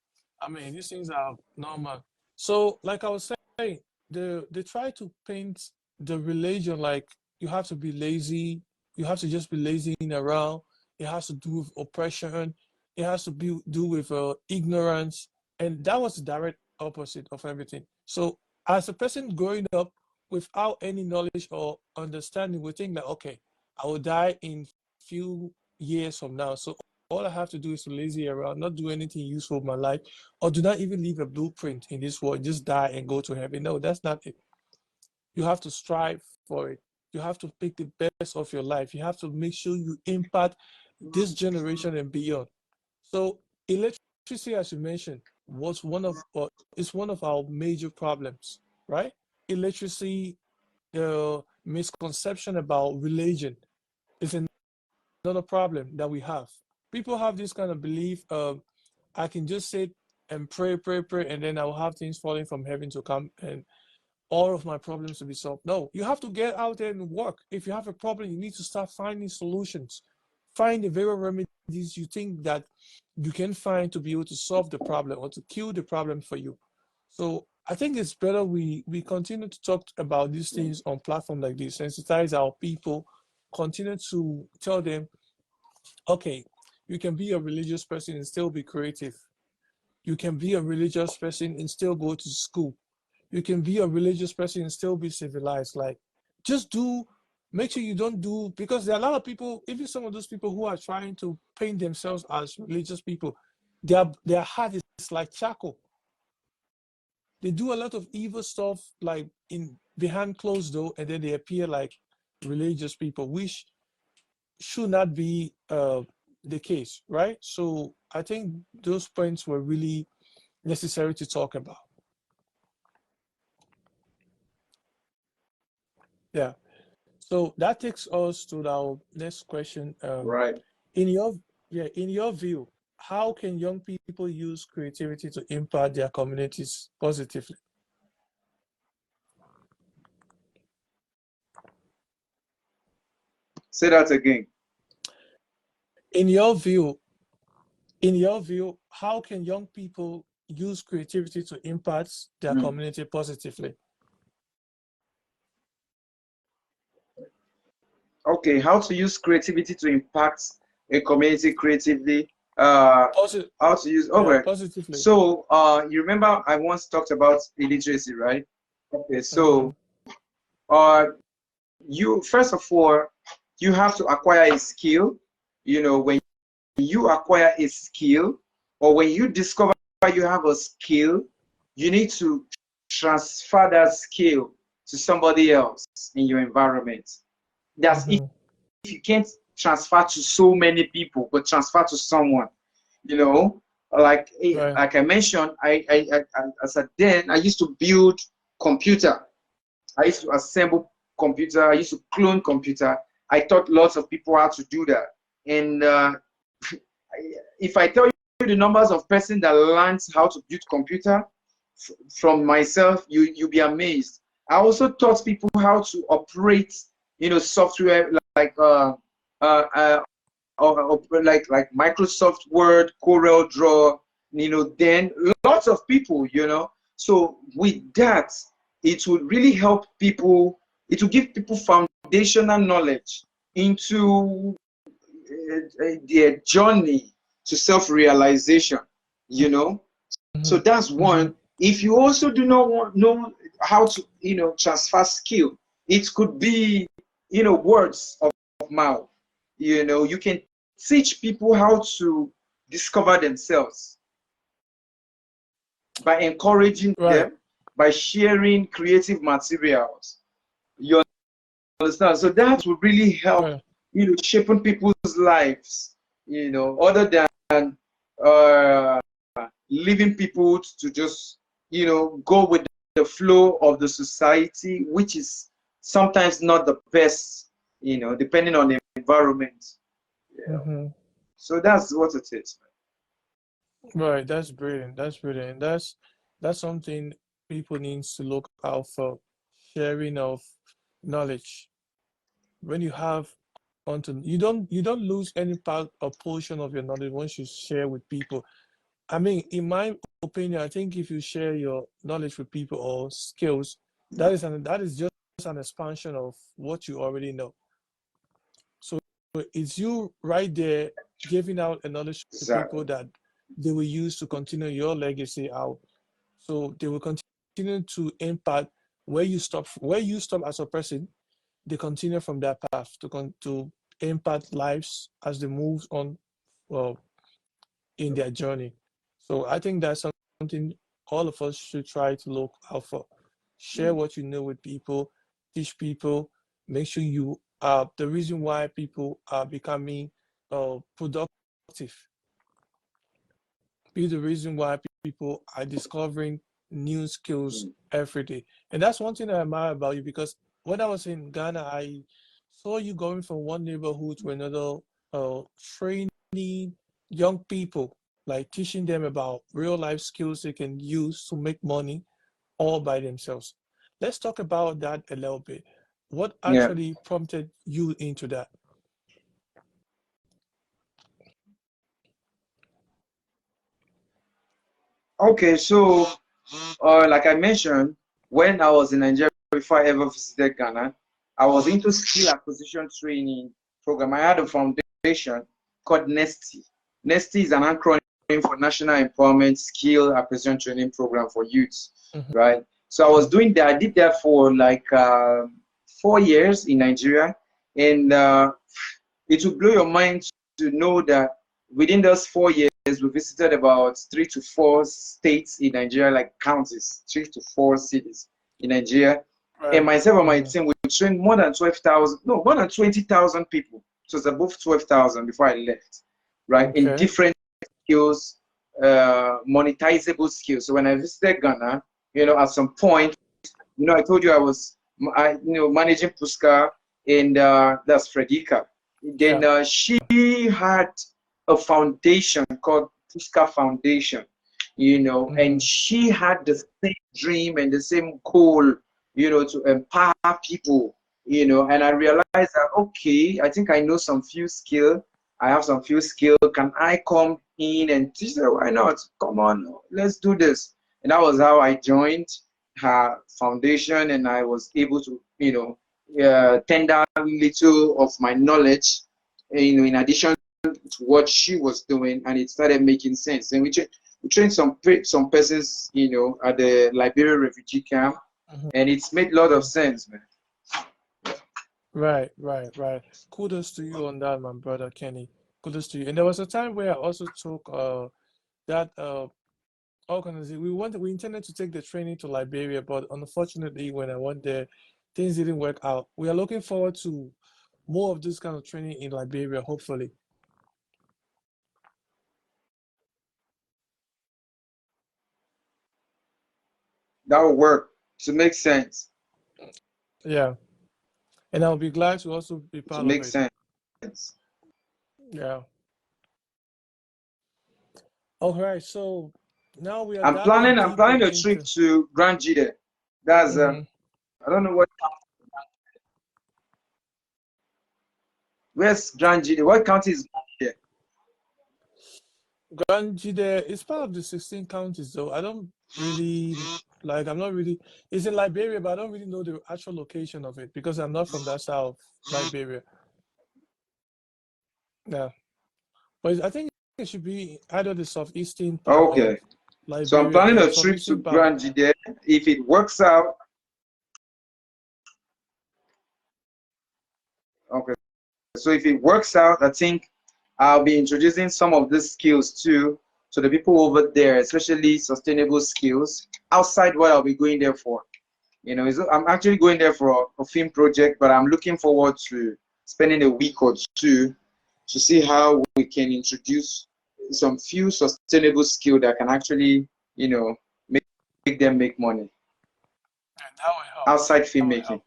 I mean, these things are normal. So, like I was saying, they try to paint the religion like you have to be lazy, you have to just be lazing around. It has to do with oppression. It has to be do with ignorance, and that was the direct opposite of everything. So, as a person growing up without any knowledge or understanding, we think that okay, I will die in few years from now. So all I have to do is to lazy around, not do anything useful in my life, or do not even leave a blueprint in this world, just die and go to heaven. No, that's not it. You have to strive for it. You have to pick the best of your life. You have to make sure you impact this generation and beyond. So electricity, as you mentioned, was one of is one of our major problems, right? Electricity, the misconception about religion is another problem that we have. People have this kind of belief I can just sit and pray, pray, pray, and then I'll have things falling from heaven to come and all of my problems to be solved. No, you have to get out there and work. If you have a problem, you need to start finding solutions. Find the very remedies you think that you can find to be able to solve the problem or to kill the problem for you. So I think it's better we continue to talk about these things on platforms like this, sensitize our people, continue to tell them, okay, you can be a religious person and still be creative. You can be a religious person and still go to school. You can be a religious person and still be civilized. Like, just do, make sure you don't do, because there are a lot of people, even some of those people who are trying to paint themselves as religious people, their heart is like charcoal. They do a lot of evil stuff like in behind closed door, and then they appear like religious people, which should not be the case, right? So I think those points were really necessary to talk about. Yeah. So that takes us to our next question. Right. In your in your view, how can young people use creativity to impact their communities positively? Say that again. In your view, how can young people use creativity to impact their Mm. community positively? Okay, how to use creativity to impact a community creatively. Uh, Posi- how to use, yeah, okay. positively. So, you remember I once talked about illiteracy, right? Okay, Mm-hmm. so, uh, you, first of all, you have to acquire a skill. When you acquire a skill, or when you discover you have a skill, you need to transfer that skill to somebody else in your environment. That's Mm-hmm. if you can't transfer to so many people, but transfer to someone, you know, like Right. like I mentioned, as a then I used to build computer. I used to assemble computer. I used to clone computer. I taught lots of people how to do that. And if I tell you the numbers of person that learned how to build computer from myself, you'll be amazed. I also taught people how to operate, software like uh, like Microsoft Word, Corel Draw, then lots of people, So with that, it would really help people. It will give people foundational knowledge into their journey to self-realization, you know. So Mm-hmm. that's Mm-hmm. one. If you also do not know how to, transfer skill, it could be, words of mouth. You can teach people how to discover themselves by encouraging Right. them, by sharing creative materials. You understand? So that will really help, Right. shaping people's lives, other than uh, leaving people to just, go with the flow of the society, which is sometimes not the best, depending on the environment. Mm-hmm. So that's what it is. Right. That's brilliant. That's brilliant. That's something people need to look out for. Sharing of knowledge. when you have content, you don't lose any part or portion of your knowledge once you share with people. I mean, in my opinion, I think if you share your knowledge with people or skills, that is just an expansion of what you already know. So it's you right there giving out a knowledge to people Exactly. that they will use to continue your legacy out. So they will continue to impact where you stop as a person. They continue from that path to impact lives as they move on uh, in their journey. So I think that's something all of us should try to look out for. Share what you know with people, teach people, make sure you are the reason why people are becoming productive. Be the reason why people are discovering new skills Mm. every day. And that's one thing I admire about you because when I was in Ghana, I saw you going from one neighborhood to another, training young people, like teaching them about real life skills they can use to make money all by themselves. Let's talk about that a little bit. What Yeah. actually prompted you into that? Okay, so like I mentioned, when I was in Nigeria before I ever visited Ghana, I was into skill acquisition training program. I had a foundation called NESTI. NESTI is an acronym for National Empowerment Skill Acquisition Training Program for youths, Mhm, right? So I was doing that. I did that for like 4 years in Nigeria, and it will blow your mind to know that within those 4 years, we visited about 3 to 4 states in Nigeria, like counties, 3 to 4 cities in Nigeria. And right. myself and my Mhm, team, we trained more than 12,000, no, more than 20,000 people. So it's above 12,000 before I left, right? In okay. different skills, monetizable skills. So when I visited Ghana, at some point, I told you managing Puska, and that's Fredika. Yeah. Then she had a foundation called Puska Foundation, and Mhm, she had the same dream and the same goal, to empower people, and I realized that, okay, I think I know some few skill. I have some few skill. Can I come in and teach her? Why not? Come on, let's do this. And that was how I joined her foundation, and I was able to, tender little of my knowledge, in addition to what she was doing, and it started making sense. And we trained some persons, at the Liberia refugee camp, mhm. and it's made a lot of sense, man. Right, right, right. Kudos to you on that, my brother Kenny. Kudos to you. And there was a time where I also took that organization. We intended to take the training to Liberia, but unfortunately when I went there, things didn't work out. We are looking forward to more of this kind of training in Liberia, hopefully. That will work to make sense. Yeah. And I'll be glad to also be To part of make it. sense. Yeah. All right. So now we are I'm diving planning. I'm deeper planning a trip into. to Grand Jide. That's Mhm. I don't know where's Grand Jide. What county is Grand Jide? Ganji there is part of the 16 counties, though. I don't really like, I'm not really, it's in Liberia, but I don't really know the actual location of it because I'm not from that side of Liberia. Yeah. But I think it should be either the southeastern part Okay. of So I'm Liberia, planning yeah, a trip to southeastern part. Grand Jide. If it works out, okay. So if it works out, I think I'll be introducing some of these skills too to the people over there, especially sustainable skills outside what I'll be going there for. I'm actually going there for a film project, but I'm looking forward to spending a week or two to see how we can introduce some few sustainable skills that can actually, make, make them make money And that will help. outside That will filmmaking. help.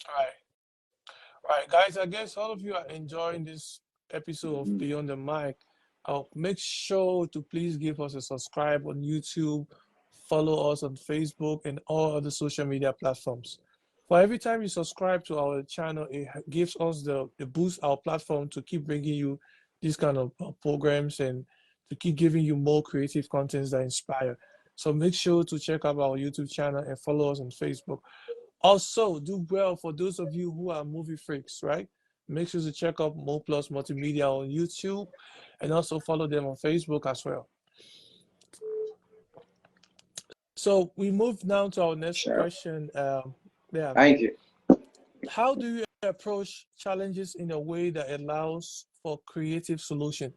All right. All right, guys, I guess all of you are enjoying this episode of Mhm. Beyond the Mic. I'll make sure to please give us a subscribe on YouTube, follow us on Facebook and all other social media platforms. For every time you subscribe to our channel, it gives us the boost our platform to keep bringing you these kind of programs and to keep giving you more creative contents that inspire. So make sure to check out our YouTube channel and follow us on Facebook. Also, do well for those of you who are movie freaks, right? Make sure to check out Mo Plus Multimedia on YouTube and also follow them on Facebook as well. So we move now to our next Sure. question. Yeah. Thank you. How do you approach challenges in a way that allows for creative solution?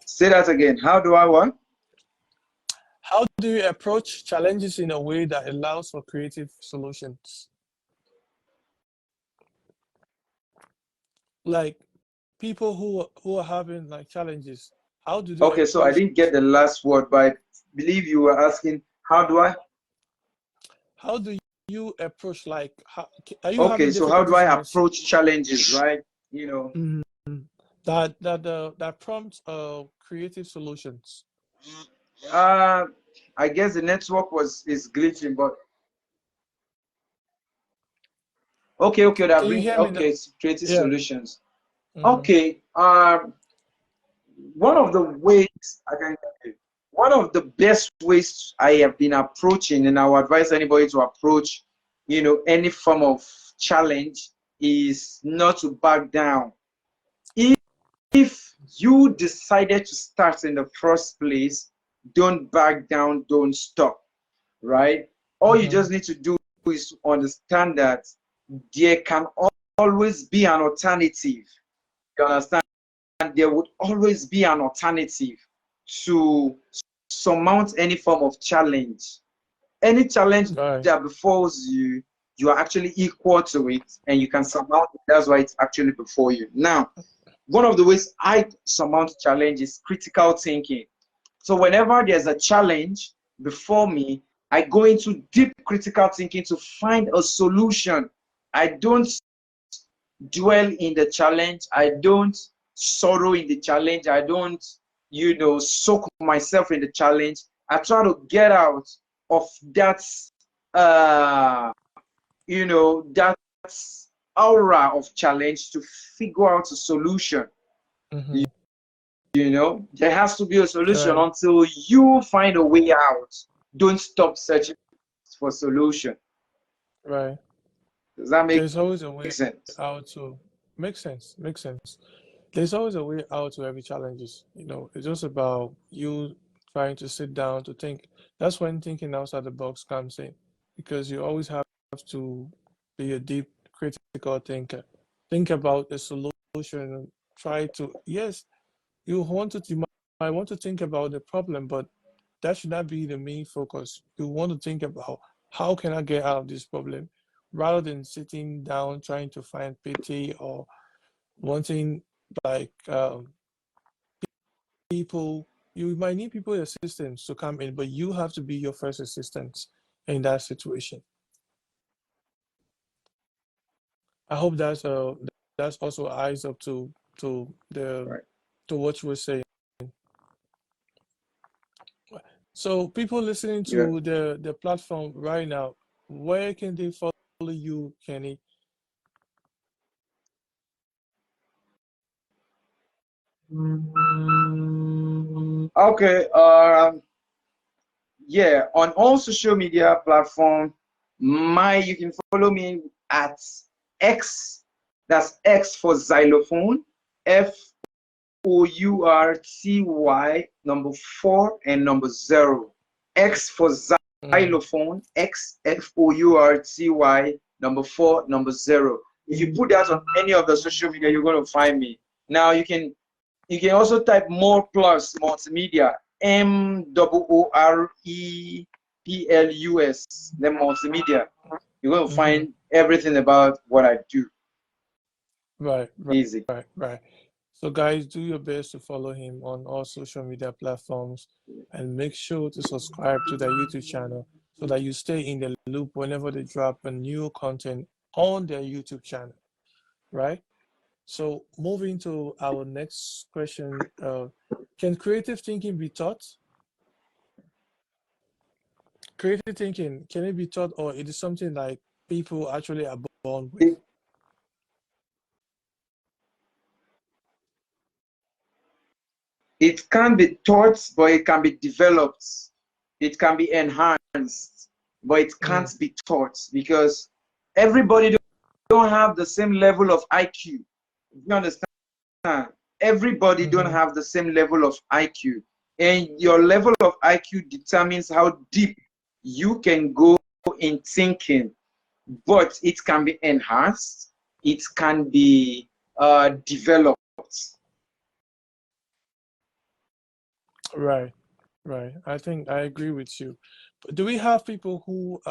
Say that again. How do I what? How do you approach challenges in a way that allows for creative solutions? Like people who are having like challenges, how do they Okay, so I approach didn't get it? the last word, but I believe you were asking how do I? How do you approach like are you Okay, having so how do I difficulties in this? approach challenges, right? You know, Mhm. That prompts creative solutions. uh, I guess the network is glitching, but okay, that Can you bring hear me now? okay creative Yeah. solutions. Hmm. Okay, one of the ways I can one of the best ways I have been approaching, and I would advise anybody to approach, any form of challenge is not to back down. If you decided to start in the first place, don't back down, don't stop, right? All you Hmm. just need to do is to understand that there can always be an alternative. You understand? There would always be an alternative to surmount any form of challenge. Any challenge Right. that befalls you, you are actually equal to it and you can surmount it. That's why it's actually before you. Now, one of the ways I surmount challenge is critical thinking. So whenever there's a challenge before me, I go into deep critical thinking to find a solution. I don't dwell in the challenge. I don't sorrow in the challenge. I don't, soak myself in the challenge. I try to get out of that, uh, that aura of challenge to figure out a solution. Hmm. There has to be a solution Right. until you find a way out. Don't stop searching for solution. Right. Does that make There's always a way sense? out to make sense. Makes sense. There's always a way out to every challenges. It's just about you trying to sit down to think. That's when thinking outside the box comes in, because you always have to be a deep critical thinker. Think about the solution and try to, yes, you might want to think about the problem, but that should not be the main focus. You want to think about how can I get out of this problem rather than sitting down trying to find pity or wanting like people. You might need people assistance to come in, but you have to be your first assistance in that situation. I hope that's also eyes up to the Right. to what you were saying. So people listening Yeah. to the platform right now, where can they follow you, Kenny? Okay. Yeah. On all social media platform, you can follow me at X. That's X for xylophone. FOURTY number 4 and number 0. X for Mm, xylophone. XFOURTY number 4 number 0. If you put that on any of the social media, you're going to find me. Now you can also type more plus multimedia. MOOREPLUS. Then multimedia. You're going to mm-hmm. find everything about what I do. Right, Easy. right. So guys, do your best to follow him on all social media platforms and make sure to subscribe to their YouTube channel so that you stay in the loop whenever they drop a new content on their YouTube channel, right? So moving to our next question, can creative thinking be taught? Creative thinking, can it be taught, or it is something like people actually are born with? It can be taught, but it can be developed. It can be enhanced, but it can't be taught because everybody don't have the same level of IQ. You understand? Everybody don't have the same level of IQ, and your level of IQ determines how deep you can go in thinking. But it can be enhanced. It can be developed. Right, right. I think I agree with you. But do we have people who,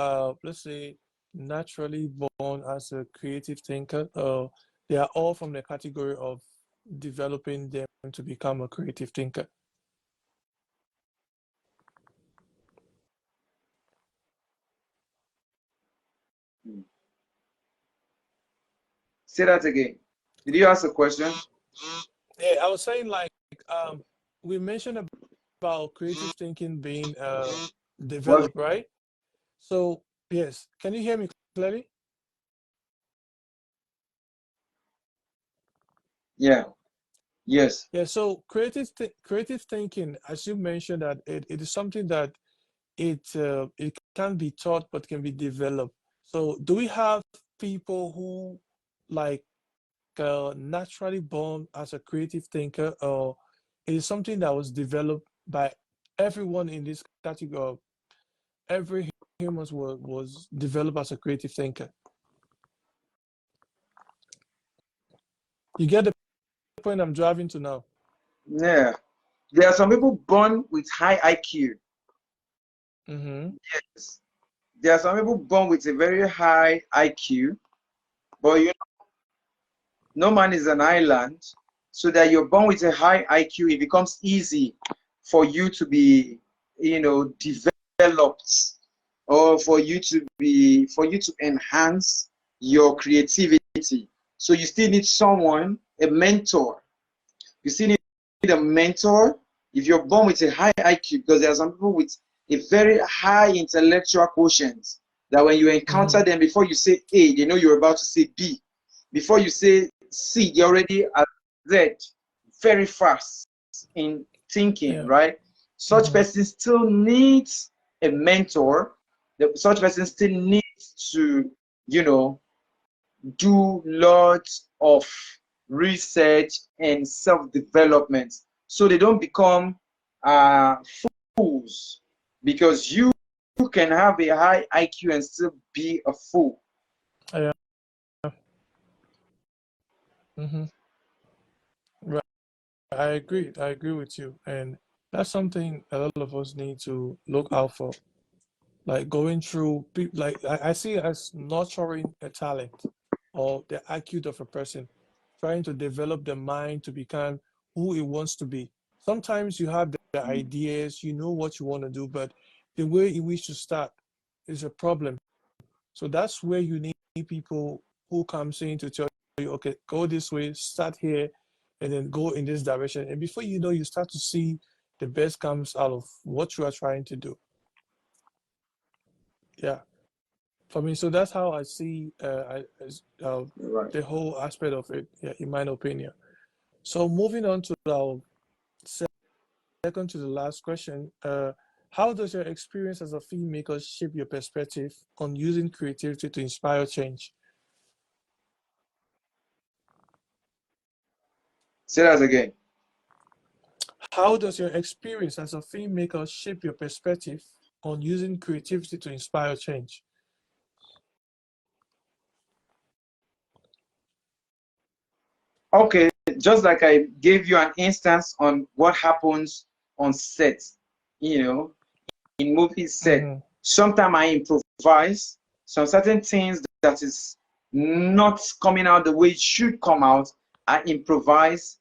let's say, naturally born as a creative thinker, or they are all from the category of developing them to become a creative thinker? Say that again. Did you ask a question? Yeah, I was saying like we mentioned about creative thinking being Well, developed, right? So yes, can you hear me clearly? yeah. Yes. Yeah, so creative thinking, as you mentioned, that it is something that it can be taught but can be developed. So do we have people who like naturally born as a creative thinker, or it is something that was developed by everyone in this category? Every human was developed as a creative thinker. You get the point I'm driving to now. Yeah. There are some people born with high IQ. Mm-hmm. Yes. There are some people born with a very high IQ, but you know, no man is an island. So that you're born with a high IQ, it becomes easy for you to be, developed, or for you to enhance your creativity. So you still need someone, a mentor. You still need a mentor if you're born with a high IQ, because there are some people with a very high intellectual quotient that when you encounter them, before you say A, they know you're about to say B. Before you say C, they already are Z very fast in thinking, Yeah. right? Such person still needs a mentor. Such person still needs to, you know, do lots of research and self-development so they don't become uh, fools, because you can have a high IQ and still be a fool. Yeah. Mm-hmm. Right. I agree. I agree with you. And that's something a lot of us need to look out for. Like going through, like I see it as nurturing a talent or the IQ of a person, trying to develop the mind to become who it wants to be. Sometimes you have the ideas, you know what you want to do, but the way in which to start is a problem. So that's where you need people who comes in to tell you, okay, go this way, start here, and then go in this direction. And before you know, you start to see the best comes out of what you are trying to do. Yeah, for me, so that's how I see Right. the whole aspect of it, yeah, in my opinion. So moving on to our second to the last question, how does your experience as a filmmaker shape your perspective on using creativity to inspire change? Say that again. How does your experience as a filmmaker shape your perspective on using creativity to inspire change? Okay, just like I gave you an instance on what happens on set, you know, in movie set. Mm-hmm. Sometimes I improvise some certain things that is not coming out the way it should come out. I improvise,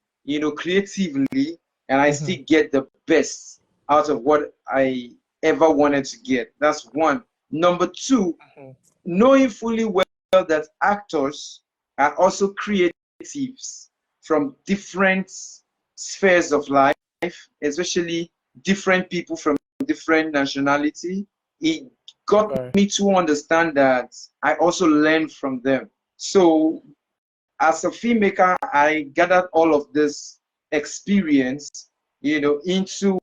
creatively, and I Mm-hmm. still get the best out of what I ever wanted to get. That's one. Number two, Mm-hmm. knowing fully well that actors are also creative creatives from different spheres of life, especially different people from different nationality. It got Right. me to understand that I also learned from them. So as a filmmaker, I gathered all of this experience, into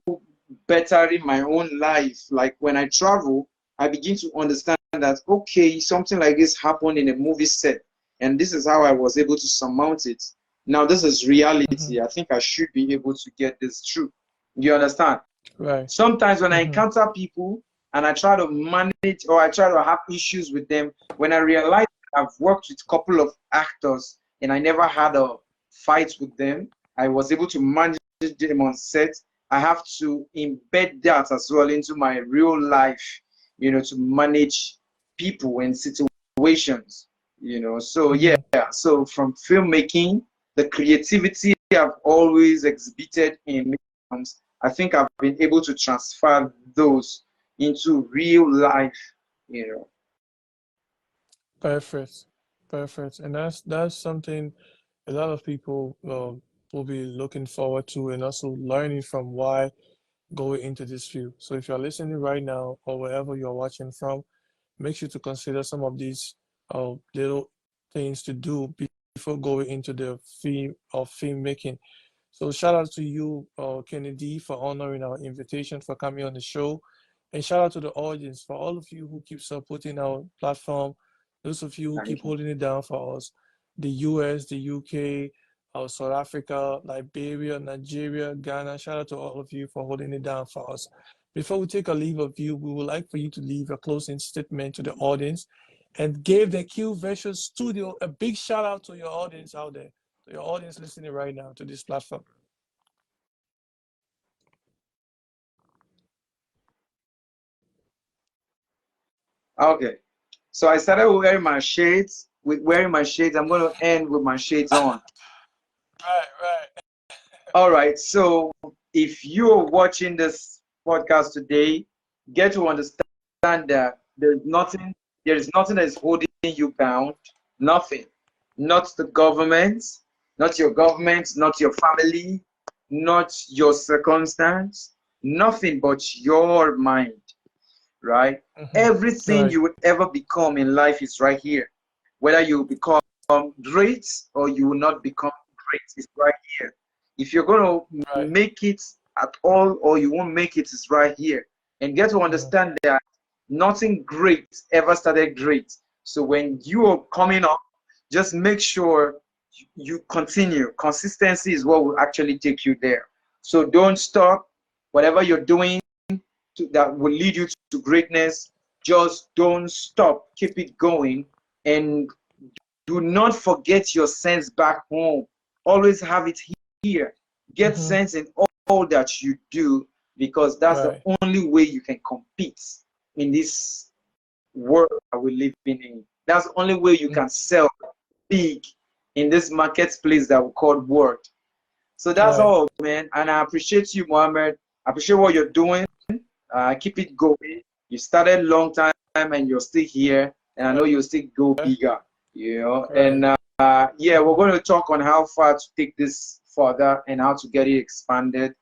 bettering my own life. Like when I travel, I begin to understand that, okay, something like this happened in a movie set, and this is how I was able to surmount it. Now, this is Mm-hmm. reality. I think I should be able to get this through. You understand? Right. Sometimes when I Mm-hmm. encounter people and I try to manage or I try to have issues with them, when I realize I've worked with a couple of actors and I never had a fight with them, I was able to manage them on set. I have to embed that as well into my real life, to manage people and situations, So yeah, Mm-hmm. so from filmmaking, the creativity I've always exhibited in films, I think I've been able to transfer those into real life, you know. Perfect. Perfect. And that's something a lot of people will be looking forward to and also learning from why going into this field. So if you're listening right now or wherever you're watching from, make sure to consider some of these little things to do before going into the film of filmmaking. So shout out to you, Kenny Dee, for honoring our invitation for coming on the show, and shout out to the audience for all of you who keep supporting our platform. Those of you who keep Thank you. holding it down for us, the US, the UK, South Africa, Liberia, Nigeria, Ghana. Shout out to all of you for holding it down for us. Before we take a leave of you, we would like for you to leave a closing statement to the audience and give the Q Visual Studio a big shout out to your audience out there, to your audience listening right now to this platform. Okay. So I started wearing my shades. With wearing my shades, I'm going to end with my shades on. Right, right. All right. So if you're watching this podcast today, get to understand that there is nothing that is holding you bound. Nothing. Not the government, not your government, not your family, not your circumstance, nothing but your mind, right? Mm-hmm. Everything Right, you will ever become in life is right here. Whether you become great or you will not become great is right here. If you're going to right. make it at all or you won't make it is right here. And get to Mm-hmm. understand that nothing great ever started great. So when you are coming up, just make sure you continue. Consistency is what will actually take you there. So don't stop. Whatever you're doing that will lead you to greatness, just don't stop. Keep it going. And do not forget your sense back home. Always have it here. Get Mm-hmm. sense in all that you do because that's the Right. only way you can compete in this world that we're living in. That's the only way you Mm. can sell big in this marketplace that we call world. So that's Right. all, man. And I appreciate you, Mohammed. I appreciate what you're doing. Keep it going. You started long time and you're still here, and I know you'll still go Right. bigger. Right. And yeah, we're Mm-hmm. going to talk on how far to take this further and how to get it expanded